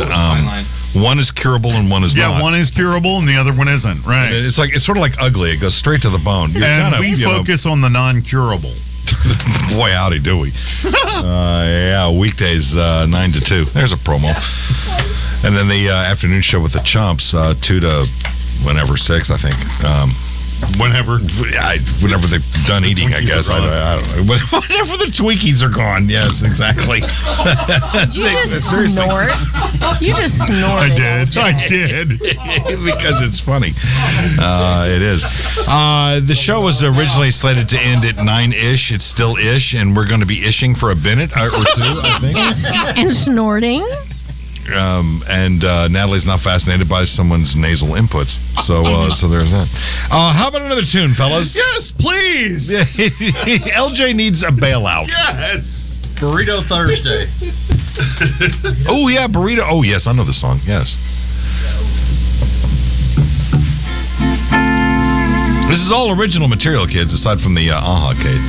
one is curable and one is not. Yeah, one is curable and the other one isn't. Right. It's sort of like ugly. It goes straight to the bone. You're And kinda, we focus on the non-curable. Boy, howdy do we. Weekdays 9 to 2. There's a promo. And then the afternoon show with the Chumps, 2 to whenever 6, I think. Whenever they're done eating, I guess. I don't know. Whenever the Twinkies are gone. Yes, exactly. Did you just snort? You just snorted. I did. LJ. I did. Because it's funny. It is. The show was originally slated to end at 9-ish. It's still ish, and we're going to be ishing for a minute or two, I think. And snorting. And Natalie's not fascinated by someone's nasal inputs. So there's that. How about another tune, fellas? Yes, please. LJ needs a bailout. Yes. Burrito Thursday. Oh, yeah, burrito. Oh, yes, I know the song. Yes. This is all original material, kids, aside from the Aha Kate.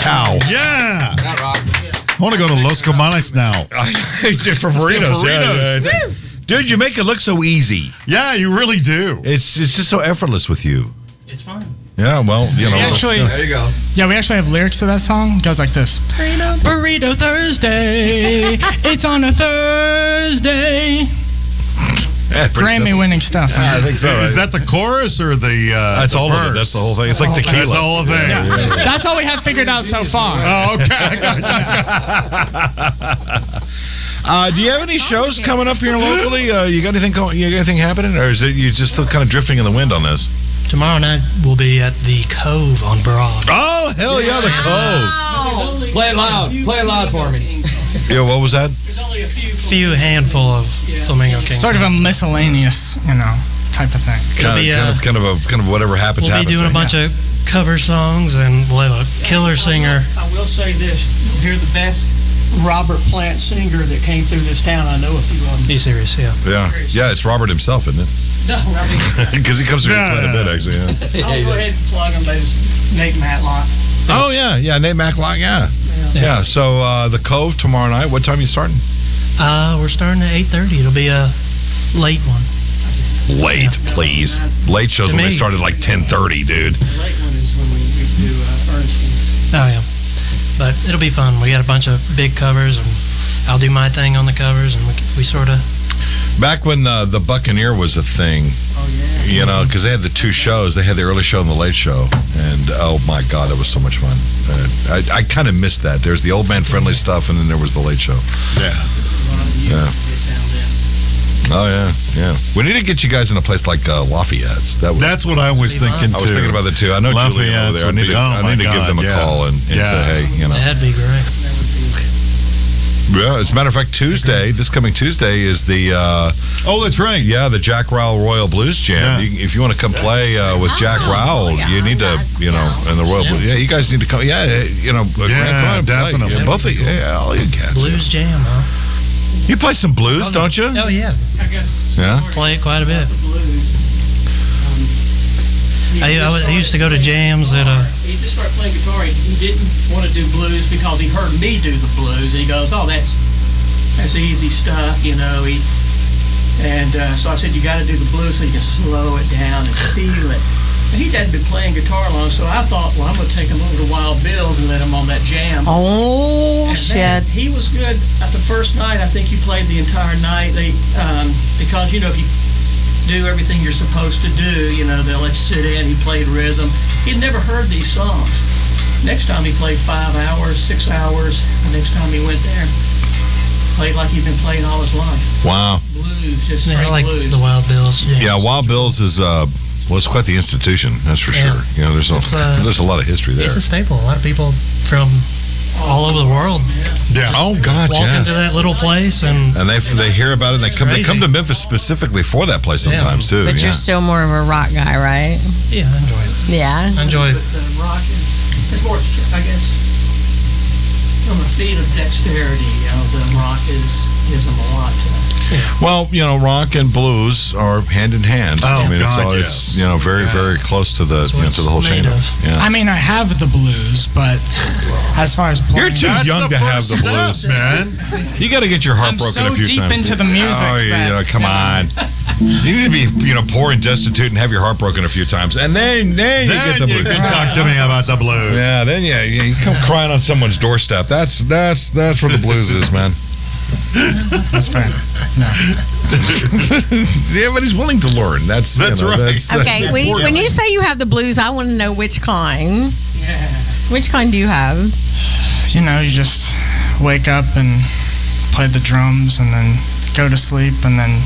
cow. Yeah. That rock. I want to go to Los Comales now. For burritos. Yeah. Dude, you make it look so easy. Yeah, you really do. It's just so effortless with you. It's fun. Yeah, well, you know. Actually, There you go. yeah, we actually have lyrics to that song. It goes like this: Burrito Thursday. It's on a Thursday. Yeah, pretty simple. Grammy-winning stuff. I think so. Is that the chorus or the? That's the all verse? of it. That's the whole thing. It's like tequila. That's the whole thing. That's all we have figured out so far. Oh, okay. I gotcha. Do you have any shows coming up here locally? You got anything? You got anything happening, or is it you just still kind of drifting in the wind on this? Tomorrow night we'll be at the Cove on Broad. Oh hell yeah, the Cove. Play it loud. Play it loud for me. Yeah, what was that? Few handful of Flamingo King. Sort of a miscellaneous, type of thing. It'll be, Kind of whatever happens. We'll be happens, doing a bunch of cover songs, and we'll have a killer singer. I will say this: you're the best Robert Plant singer that came through this town. I know a few of them. Be serious, yeah. Yeah, it's Robert himself, isn't it? No, I mean, Because he comes through here quite a bit, actually. Yeah. I'll go ahead and plug them. There's Nate Matlock. Oh yeah, Nate Matlock, yeah. So the Cove tomorrow night. What time are you starting? We're starting at 8:30. It'll be a late one. Late, please. Late shows To when they me. start at like 10:30, dude. The late one is when we do Ernestine. Oh yeah, but it'll be fun. We got a bunch of big covers, and I'll do my thing on the covers, and we sort of. Back when the Buccaneer was a thing, because they had the two shows. They had the early show and the late show, and oh my God, it was so much fun. I kind of missed that. There's the old man friendly stuff, and then there was the late show. Yeah. Oh yeah. We need to get you guys in a place like Lafayette's. That's what I was thinking too. I was thinking about that too. I know Julian over there. I need to give them a call and say, hey, That'd be great. Yeah, as a matter of fact, this coming Tuesday is the that's right. Yeah, the Jack Rowell Royal Blues Jam. Yeah. If you want to come play with Jack Rowell, you need to, and the Royal Blues. Yeah, you guys need to come. Yeah, definitely. Yeah, both of you. Yeah, all you cats. Blues jam, huh? You play some blues, don't you? Oh yeah. Yeah. Play it quite a bit. I used to go to jams at He just started playing guitar. He didn't want to do blues because he heard me do the blues, and he goes, "Oh, that's easy stuff, So I said, "You got to do the blues so you can slow it down and feel it." And he hadn't been playing guitar long, so I thought, well, I'm going to take him over to Wild Bill's and let him on that jam. Oh, And shit. man, he was good. At the first night, I think you played the entire night. Because, if you do everything you're supposed to do, they'll let you sit in. He played rhythm. He'd never heard these songs. Next time he played 5 hours, 6 hours. The next time he went there, played like he'd been playing all his life. Wow. Blues, just I straight like blues. the Wild Bills. Jams. Yeah, Wild Bill's is it's quite the institution, that's for Yeah. sure. There's a lot of history there. It's a staple. A lot of people from all over the world Yeah. Oh God, walk into that little place, and they hear about it, and they come to Memphis specifically for that place sometimes too. But you're still more of a rock guy, right? yeah, I enjoy it. Yeah. I enjoy it. But the rock is more, I guess, from a feat of dexterity. The rock gives them a lot to. Well, rock and blues are hand in hand. Oh, it's very, very close to the to the whole chain. Yeah. I mean, I have the blues, but as far as playing, You're too young to have the blues, man. You got to get your heart I'm broken so a few deep times. into the music that- come on. You need to be, poor and destitute and have your heart broken a few times, and then you get the blues. You can talk to me about the blues. Yeah, then you come crying on someone's doorstep. That's where the blues is, man. That's fair. No. Yeah, but he's willing to learn. That's right. Okay, when you say you have the blues, I want to know which kind. Yeah. Which kind do you have? You just wake up and play the drums and then go to sleep, and then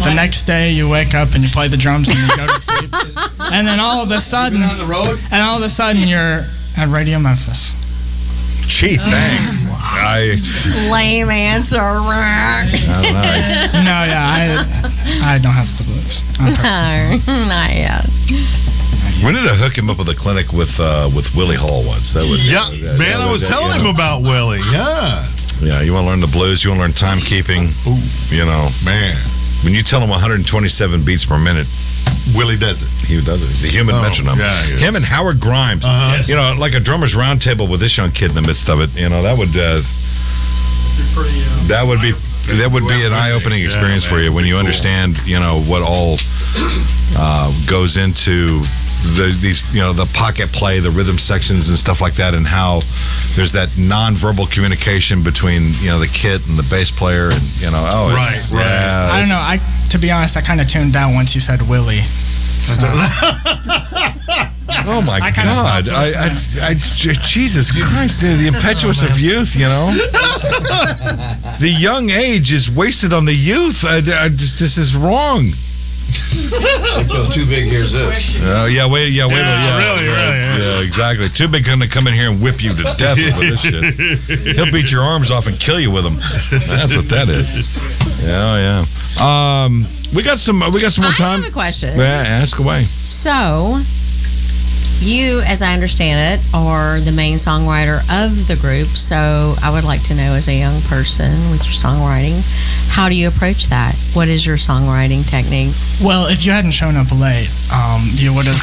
the next day you wake up and you play the drums and you go to sleep. And then all of a sudden, on the road? you're at Radio Memphis. Gee, thanks. Lame answer. I don't know. No, yeah, I don't have the blues. I'm perfect. Not yet. We need to hook him up with a clinic with Willie Hall once. That would. Man, I was telling him about Willie. Yeah. Yeah, you want to learn the blues. You want to learn timekeeping. Man, when you tell him 127 beats per minute, Willie does it. He does it. He's a human metronome. Yeah, he is. Him and Howard Grimes. Yes. You know, like a drummer's roundtable with this young kid in the midst of it. You know, that would be an eye-opening experience for you when you understand, you know, what all goes into the pocket play, the rhythm sections and stuff like that, and how there's that non-verbal communication between, you know, the kid and the bass player, and, you know, right. Yeah, I don't know. To be honest, I kind of tuned out once you said Willie. So. Oh my God! Jesus Christ! The impetuous of youth, you know. The young age is wasted on the youth. This is wrong. Until Too Big hears this. Really, exactly. Too Big gonna come in here and whip you to death over this shit. He'll beat your arms off and kill you with them. That's what that is. Yeah. We got some more time. I have a question. Yeah, ask away. So, you, as I understand it, are the main songwriter of the group. So, I would like to know, as a young person with your songwriting, how do you approach that? What is your songwriting technique? Well, if you hadn't shown up late, you would have.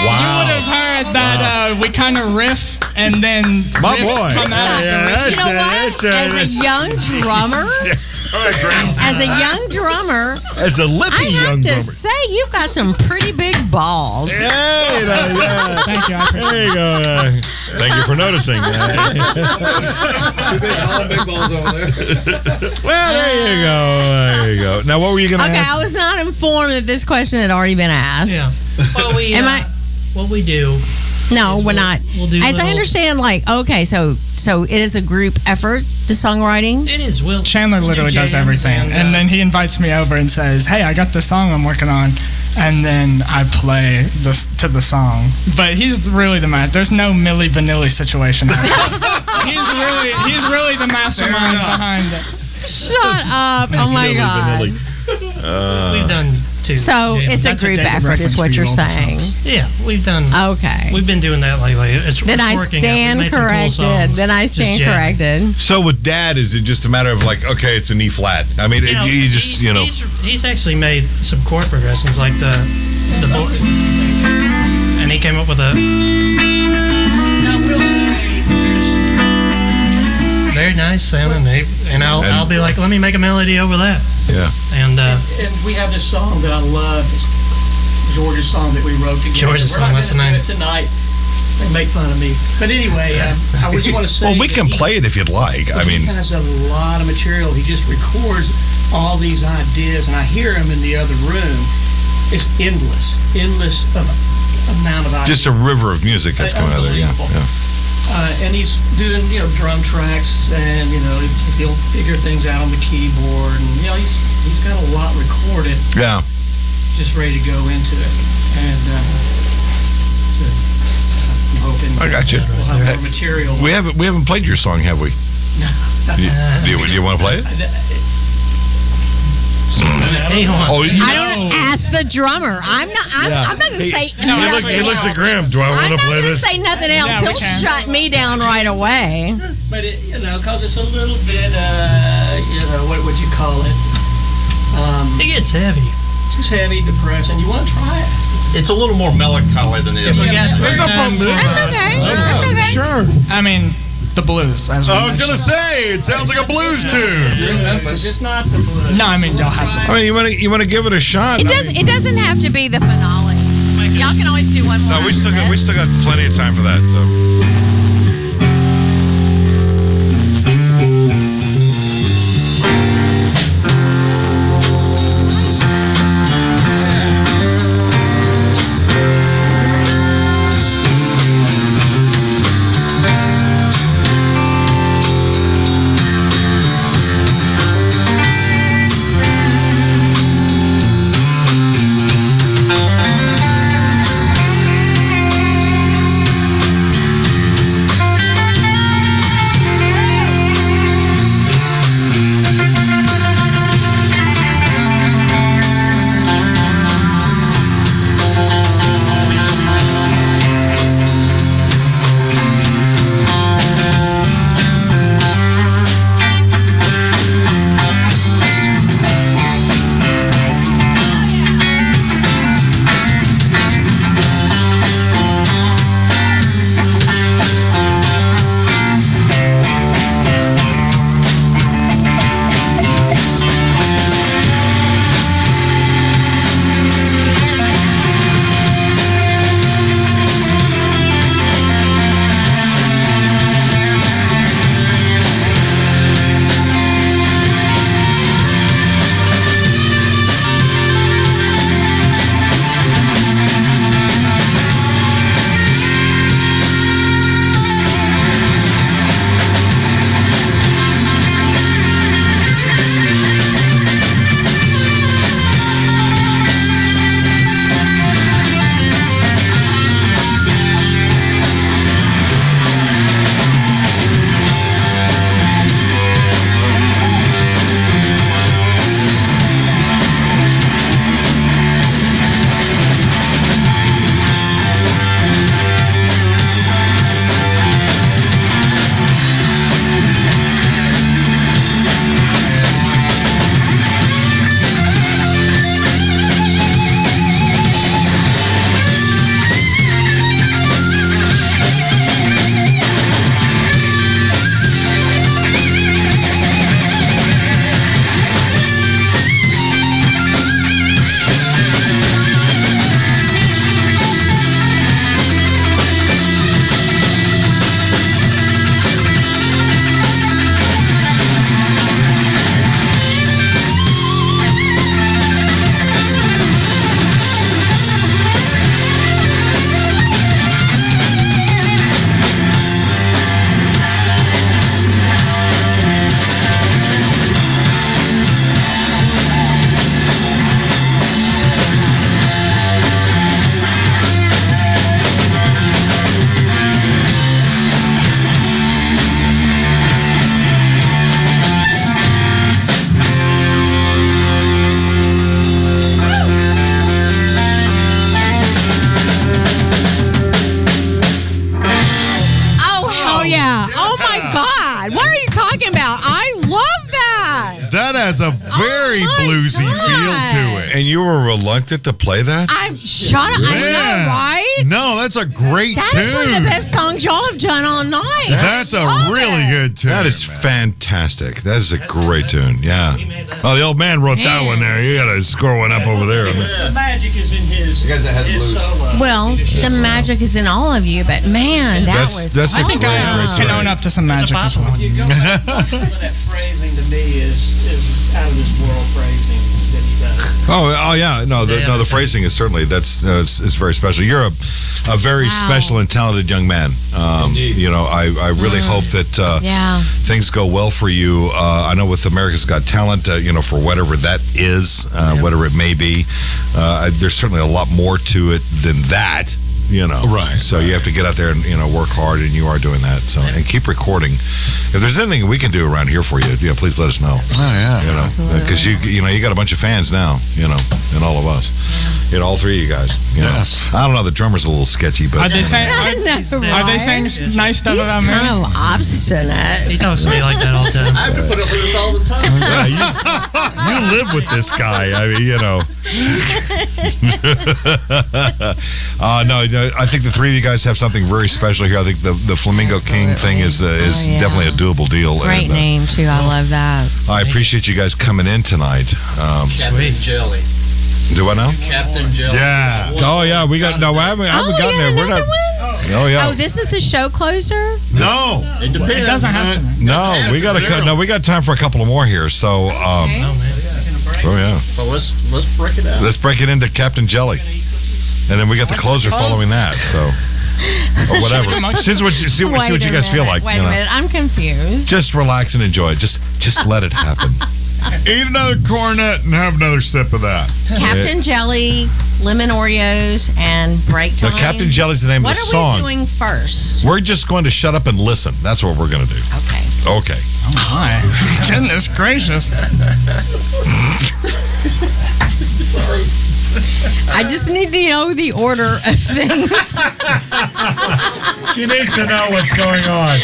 Wow. You would have heard that we kind of riff and then My riffs boy. come out. You know what? As a young drummer, As a lippy I young have to drummer. say you've got some pretty big balls. Hey, Thank you. I appreciate there you go. Thank you for noticing. Too big, all big balls over there. Well, there you go. Now, what were you going to Okay, ask? I was not informed that this question had already been asked. Yeah. Well, what we do. No, we're not. We'll do As I little- understand, so it is a group effort, the songwriting. It is. Chandler literally does everything, and then he invites me over and says, "Hey, I got this song I'm working on," and then I play this to the song. But he's really the master. There's no Milli Vanilli situation. he's really the mastermind behind it. Shut up! Oh my god. We've done two. So jams. it's a That's a group David effort, reference is for what you you're older saying. folks. Yeah, we've done. Okay. We've been doing that lately. Then I stand corrected. So with Dad, is it just a matter of like, okay, it's an E flat? I mean, you just, you know. He's actually made some chord progressions, like the and he came up with a. I will say, very nice sounding, and I'll be like, let me make a melody over that. Yeah. And And we have this song that I love. It's George's song that we wrote together. George's We're song, not that's the gonna name. do it tonight. They make fun of me. But anyway, I just want to say. Well, we that can he- play it if you'd like. I mean, he has a lot of material. He just records all these ideas, and I hear him in the other room. It's endless amount of ideas. just a river of music that's coming out of there. Yeah. Unbelievable. And he's doing, drum tracks, and he'll figure things out on the keyboard, and he's got a lot recorded, Yeah. just ready to go into it. And so I'm hoping I got you. we'll have more material. We haven't played your song, have we? Do you want to play it? Oh, I don't ask the drummer. I'm not going to say nothing. He looks at Graham. Do I I'm want not to play going to this? say nothing else. Yeah, we He'll can. shut me down right away. But because it's a little bit, what would you call it? it gets heavy. Just heavy, depressing. You want to try it? It's a little more melancholy than the other. That's okay. That's okay. Sure. I mean, the blues. As we I was going to mentioned. say, it sounds like a blues tune. You're in Memphis. It's not the blues. No, I mean, y'all have to. I mean, you want to give it a shot? It doesn't have to be the finale. Y'all can always do one more. No, we still after got this. plenty of time for that. So. talking about. I love that. That has a very bluesy feel to it. And you were reluctant to play that? Shut up. I know, right? No, that's a great That tune. is one of the best songs y'all have done all night. That's a really good tune. That is fantastic. That is a great tune. Yeah. Oh, the old man wrote that one there. You got to score one up over there. The magic is in his solo. Well, the magic is in all of you, but man, That's I think great I can own up to some magic as well. You go back, some of that phrasing to me is out of this world phrasing that he does. Oh yeah. No, the phrasing is certainly it's very special. You're a very special and talented young man. You know, I really hope that things go well for you. I know with America's Got Talent, you know, for whatever that is, whatever it may be, there's certainly a lot more to it than that. You know, Right. So you have to get out there and work hard, and you are doing that. So and keep recording. If there's anything we can do around here for you, please let us know. Oh yeah. You know, because you got a bunch of fans now. You know, and all of us. You know, all three of you guys. You know. Yes. I don't know. The drummer's a little sketchy, but Are they saying? Are they saying nice stuff He's about me? kind of obstinate. He talks to me like that all the time. I have to put up with this all the time. Yeah, you live with this guy. I mean, you know. No, I think the three of you guys have something very special here. I think the Flamingo King thing is definitely a doable deal. Great name too. I love that. I appreciate you guys coming in tonight. Captain Jelly. Do I know? Captain Jelly. Yeah. Oh yeah, we got. No, I haven't gotten there. We're not. Oh yeah. Oh, this is the show closer. No. It depends. It doesn't have to. No, we got we got time for a couple of more here. So, oh yeah. Well, let's break it out. Let's break it into Captain Jelly, and then we got the closer following that. So, or whatever. See what you guys feel like. Wait a minute. I'm confused. Just relax and enjoy it. Just let it happen. Eat another cornet and have another sip of that. Captain Jelly, lemon Oreos, and break time. Now, Captain Jelly's the name of the song. What are we doing first? We're just going to shut up and listen. That's what we're going to do. Okay. Okay. Oh my goodness gracious! I just need to know the order of things. She needs to know what's going on.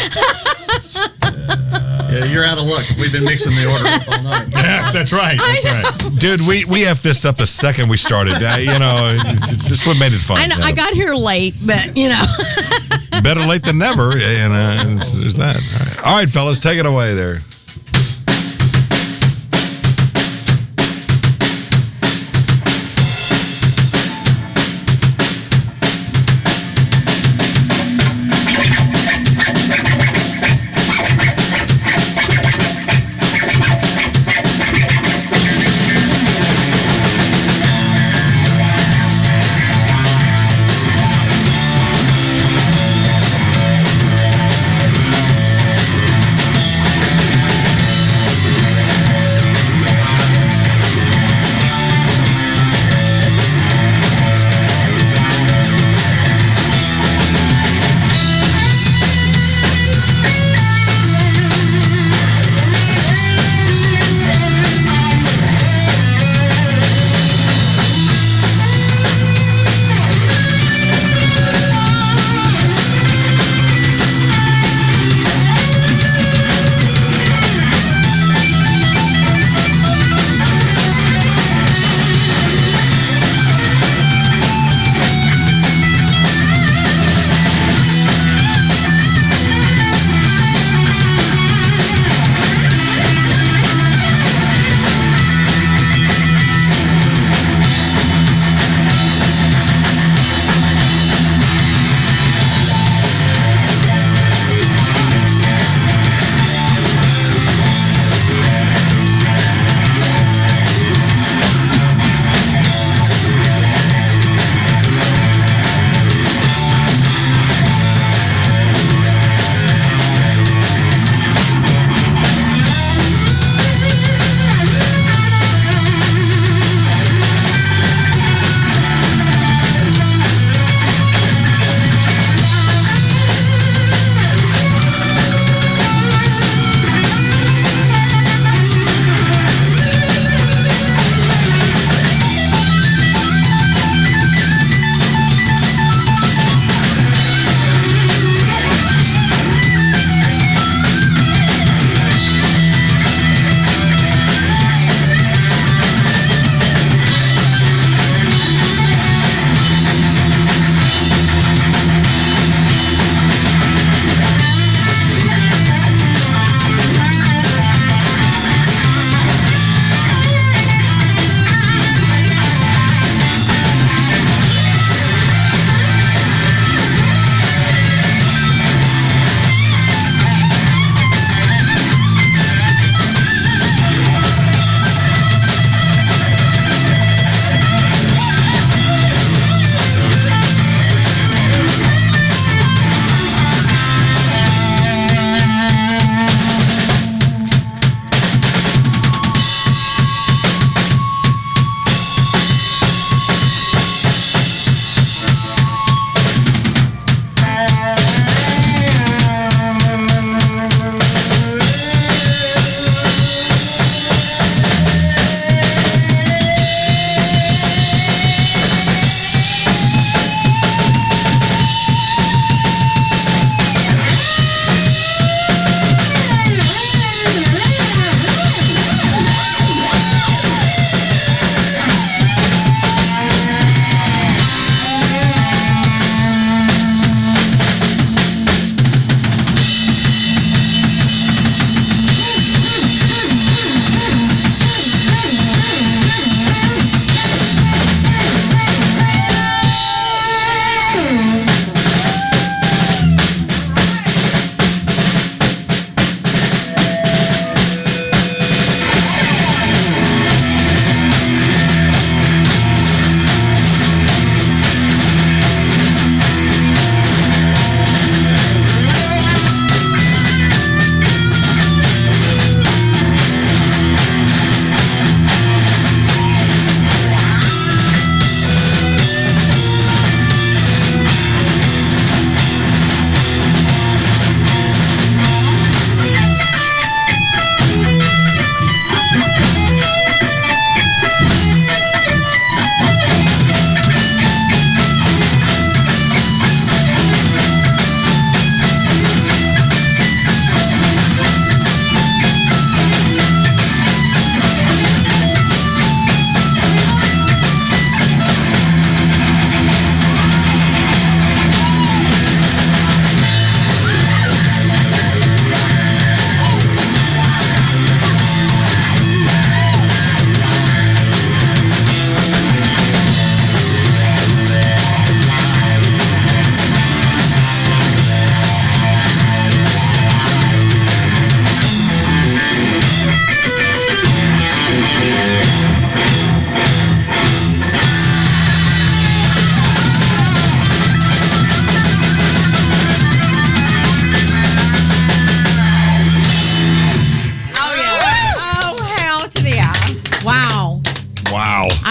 Yeah, you're out of luck. We've been mixing the order up all night. Yes, that's right. That's right. Dude, we effed this up the second we started. You know, it's just what made it fun. I know, I got here late, but you know. Better late than never. And there's that. All right, fellas, take it away there.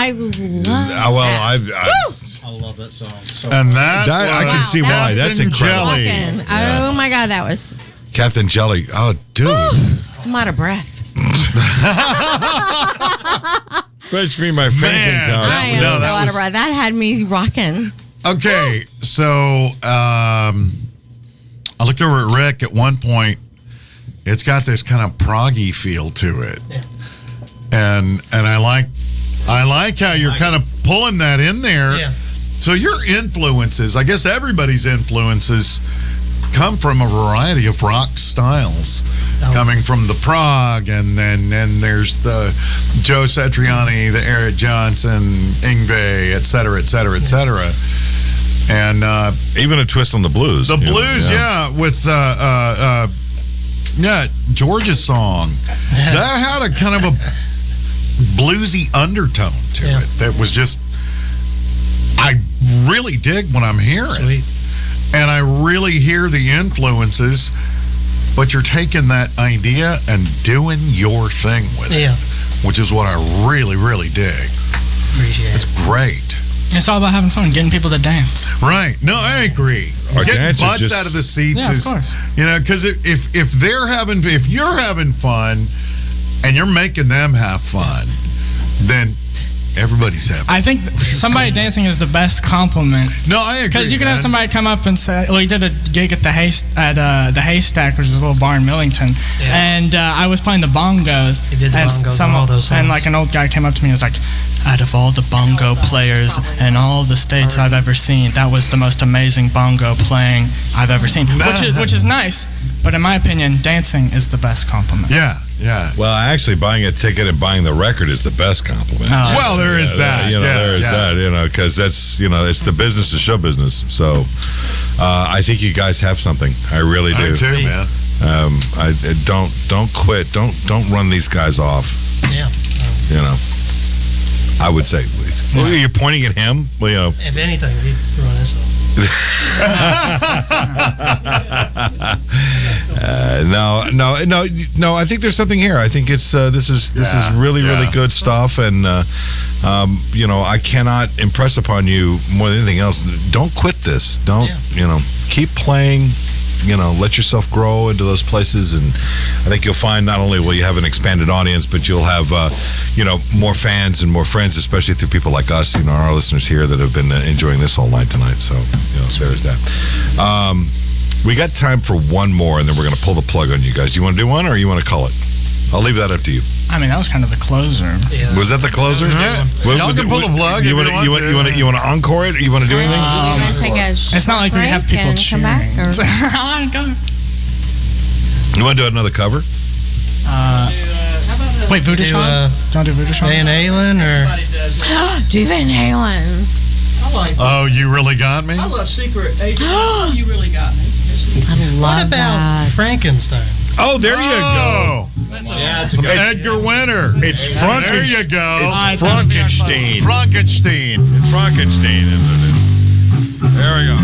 I love I love that song. So And that I can see why. That's Captain incredible. Jelly. Oh my God, that was. Captain Jelly. Oh, dude. I'm out of breath. Fetch me my fainting couch. I am No, so that out of was- breath. That had me rocking. Okay, so I looked over at Rick at one point. It's got this kind of proggy feel to it, and I like how you're kind of pulling that in there. Yeah. So your influences, I guess everybody's influences, come from a variety of rock styles, coming from the prog, and then there's the Joe Satriani, the Eric Johnson, Yngwie, et cetera, et cetera, et cetera. And Even a twist on the blues. the blues, with George's song, that had a kind of a bluesy undertone to it that was just, I really dig what I'm hearing. Sweet. And I really hear the influences, but you're taking that idea and doing your thing with it, which is what I really, really dig. Appreciate It's great. It's all about having fun, getting people to dance. Right. No, I agree. Our Getting dancers butts just- out of the seats Yeah, of is, course. because if you're having fun and you're making them have fun, then everybody's having. I think somebody dancing is the best compliment. No, I agree. Because you can have man. somebody come up and say, well, you did a gig at the Haystack, which is a little bar in Millington, and I was playing the bongos. He did the and bongos and all those songs. and like an old guy came up to me and was like, out of all the bongo players in all the states I've ever seen, that was the most amazing bongo playing I've ever seen. Which is nice, but in my opinion, dancing is the best compliment. Yeah, yeah. Well, actually, buying a ticket and buying the record is the best compliment. Oh. Well, there is that. There is that. Because that's it's the business is show business. So, I think you guys have something. I really do. I too, man. I don't quit. Don't run these guys off. Yeah. I would say. Well, you're pointing at him. Well, If anything, we run this off. No. I think there's something here. I think it's this is really good stuff, and I cannot impress upon you more than anything else. Don't quit this. Don't keep playing. Let yourself grow into those places, and I think you'll find not only will you have an expanded audience, but you'll have more fans and more friends, especially through people like us, our listeners here that have been enjoying this whole night tonight. So there's that. We got time for one more, and then we're going to pull the plug on you guys. Do you want to do one, or you want to call it? I'll leave that up to you. I mean, that was kind of the closer. Yeah. Was that the closer? Yeah. Y'all can pull the plug. You want to encore it? Or you want to do anything? You want to take a It's not like we have break people and come cheering. back, or- Go. You want to do another cover? Wait, Voodoo Do, Shawn? Don't do Voodoo Shawn? Van Halen or Do Van Halen. I like. Oh, you really got me? I love Secret Agent. You really got me. I what love about that. Frankenstein? Oh, there you go. yeah, it's a good. Edgar Winter. It's There Frankenstein. you go. I It's thought it'd be on Frankenstein. Frankenstein. It's Frankenstein, isn't it? There we go.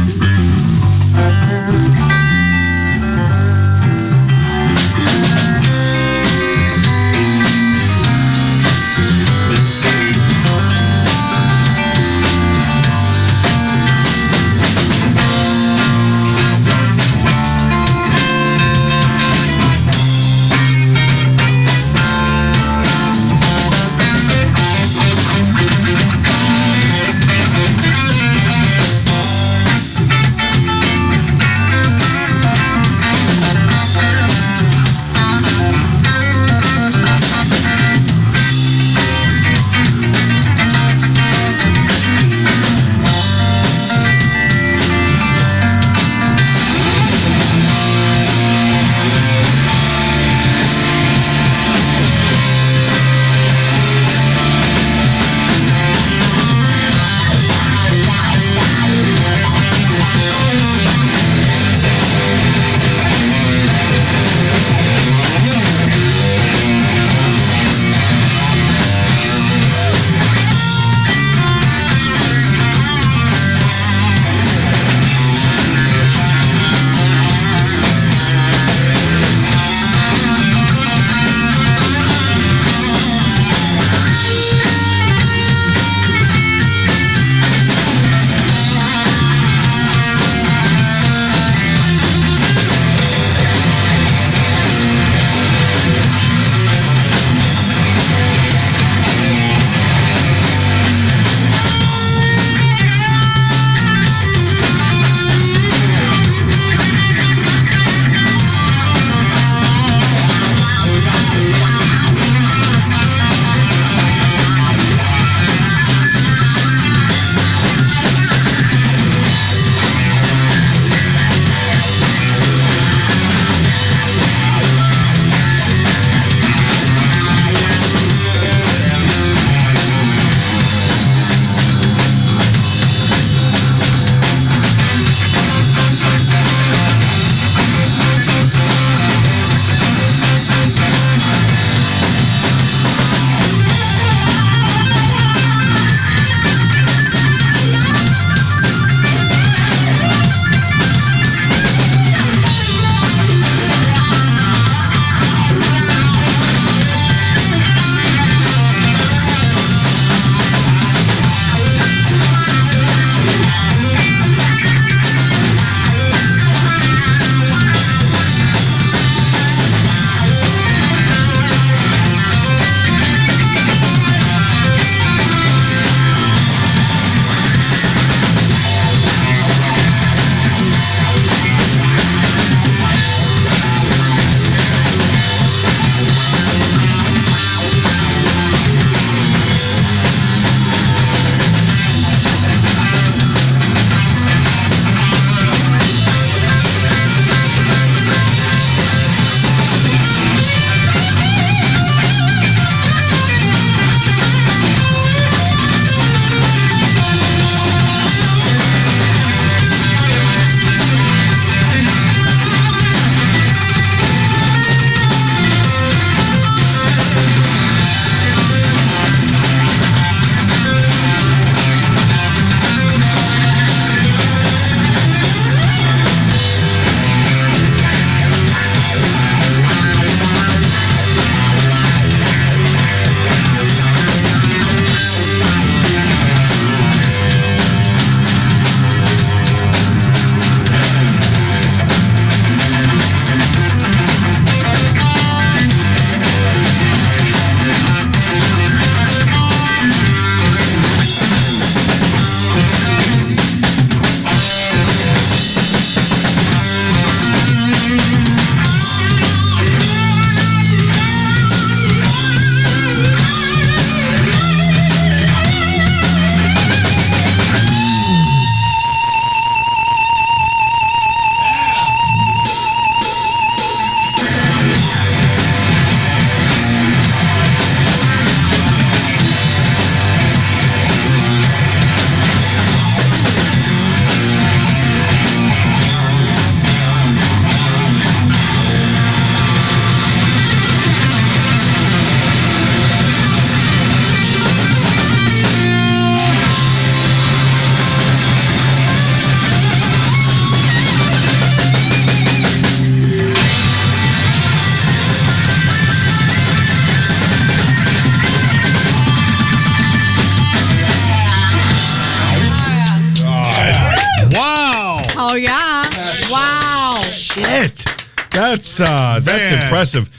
it. That's impressive.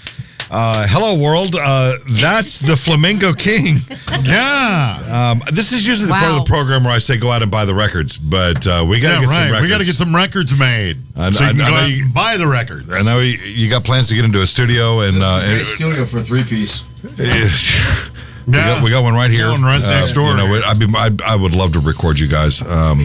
Hello, world. That's the Flamingo King. Yeah. This is usually the part of the program where I say go out and buy the records, but we got to get some records. We got to get some records made. So you can go out and buy the records. I know you got plans to get into a studio and great studio for a 3-piece. We got one right here. One right next door. I would love to record you guys. But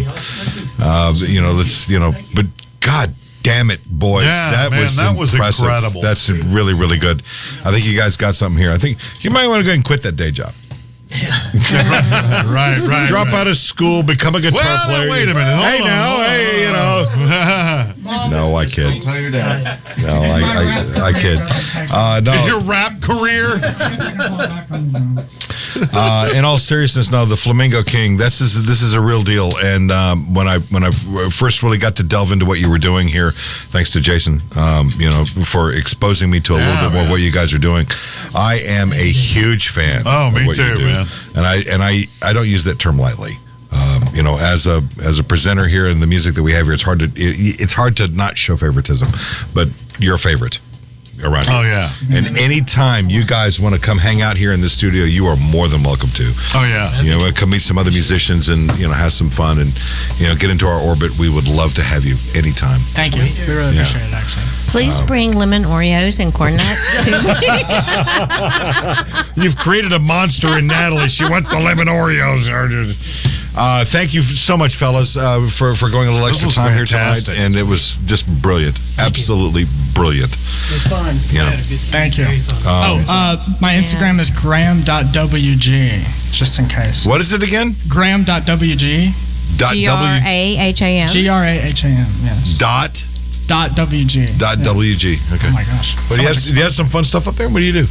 God damn it, boys. Yeah, that was impressive. incredible. That's really, really good. I think you guys got something here. I think you might want to go ahead and quit that day job. right. Drop out of school, become a guitar player. Wait a minute. Hold on. No, I kid. Tell your dad. No, I kid. No. Your rap career? In all seriousness, no, the Flamingo King. This is a real deal. And when I first really got to delve into what you were doing here, thanks to Jason, for exposing me to a little bit more of what you guys are doing, I am a huge fan. Oh, of me what too, you do. man. And I don't use that term lightly. As a presenter here in the music that we have here, it's hard to not show favoritism, but you're a favorite around here. Oh, yeah. And anytime you guys want to come hang out here in the studio, you are more than welcome to. Oh, yeah. Come meet some other musicians and, have some fun and, get into our orbit. We would love to have you anytime. Thank you. We really appreciate it, actually. Please bring lemon Oreos and corn nuts to me. You've created a monster in Natalie. She wants the lemon Oreos. Thank you so much, fellas, for going a little extra time fantastic. here tonight. And it was just brilliant. Absolutely brilliant. It was fun. Yeah. Thank you. My Instagram is gram.wg, just in case. What is it again? Gram.wg. GRAHAM. GRAHAM, yes. Dot .wg. .wg. Okay. Oh my gosh. But do you have some fun stuff up there? What do you do?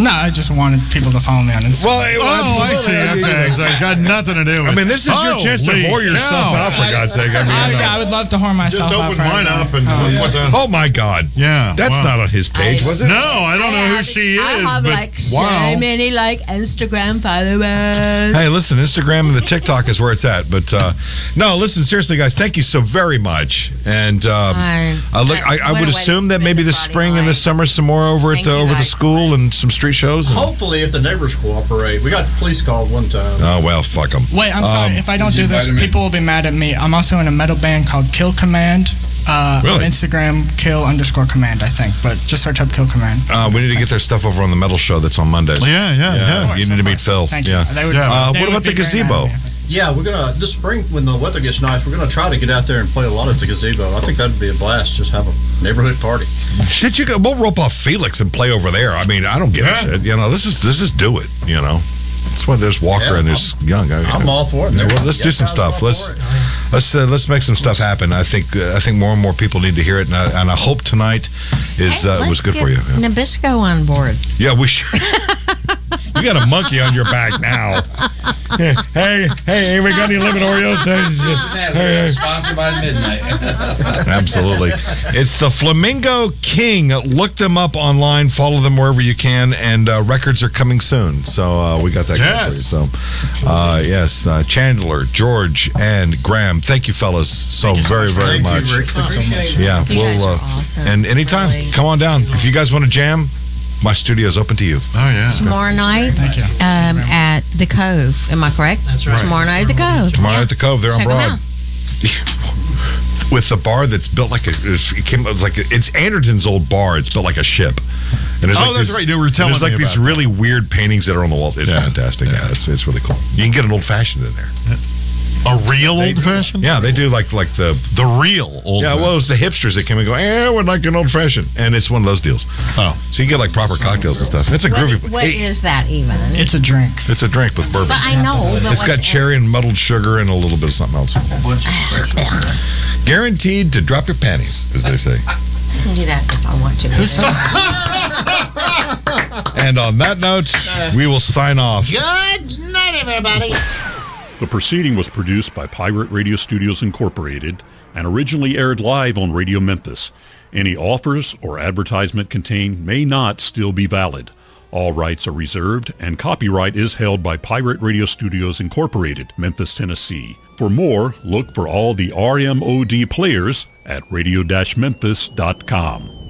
No, I just wanted people to follow me on Instagram. I see. Okay. So it got nothing to do with it. I mean, this is your chance to whore yourself out, for God's sake. I would love to whore myself just out. open mine up and oh my God. Yeah. That's not on his page, was it? No, I don't know who she is. I have but so many Instagram followers. Hey, listen, Instagram and the TikTok is where it's at. But no, listen, seriously, guys, thank you so very much. And I would assume that maybe this spring and this summer some more over at over the school and some street shows. Hopefully, if the neighbors cooperate. We got the police called one time. Oh, well, fuck them. Wait, I'm sorry. If I don't do this, people will be mad at me. I'm also in a metal band called Kill Command. Really? On Instagram, kill_command, I think. But just search up Kill Command. We need to get their stuff over on the metal show that's on Mondays. Yeah. You need to meet Phil. Thank you. Yeah. What about the gazebo? Yeah, we're gonna this spring when the weather gets nice. We're gonna try to get out there and play a lot at the gazebo. I think that'd be a blast. Just have a neighborhood party. Shit, we'll rope off Felix and play over there. I mean, I don't give a shit. Let's just do it. That's why there's Walker and there's Young. I'm all for it. Yeah, well, let's do some stuff. Let's make some stuff happen. I think more and more people need to hear it, and I hope tonight was good for you. Yeah. Nabisco on board. Yeah, we should. You got a monkey on your back now. Hey, we got any lemon Oreos? Sponsored by midnight. Absolutely. It's the Flamingo King. Look them up online. Follow them wherever you can. And records are coming soon. So we got that going for you. So, Chandler, George, and Graham. Thank you, fellas, so very much. Thank you, Rick. Thanks so much. Yeah, You guys are awesome. And anytime, come on down. If you guys want to jam, my studio is open to you. Oh, yeah. Tomorrow night at the Cove. Am I correct? That's right. Tomorrow night at the Cove. Tomorrow at the Cove. They're on Check 'em Broad. out. With the bar that's built like it's Anderton's old bar. It's built like a ship. And there's that's right. You were telling there's like me these about really weird paintings that are on the walls. It's fantastic. Yeah, it's really cool. You can get an old fashioned in there. A real old fashioned? Yeah, they do like the real old. Yeah, well, it's the hipsters that come and go. We'd like an old fashioned, and it's one of those deals. Oh, so you get like proper cocktails and stuff. It's a groovy. What is that even? It's a drink. It's a drink with bourbon. But I know. But It's got cherry and muddled sugar and a little bit of something else. Guaranteed to drop your panties, as they say. I can do that if I want to. And on that note, we will sign off. Good night, everybody. The proceeding was produced by Pirate Radio Studios Incorporated and originally aired live on Radio Memphis. Any offers or advertisement contained may not still be valid. All rights are reserved, and copyright is held by Pirate Radio Studios Incorporated, Memphis, Tennessee. For more, look for all the RMOD players at radio-memphis.com.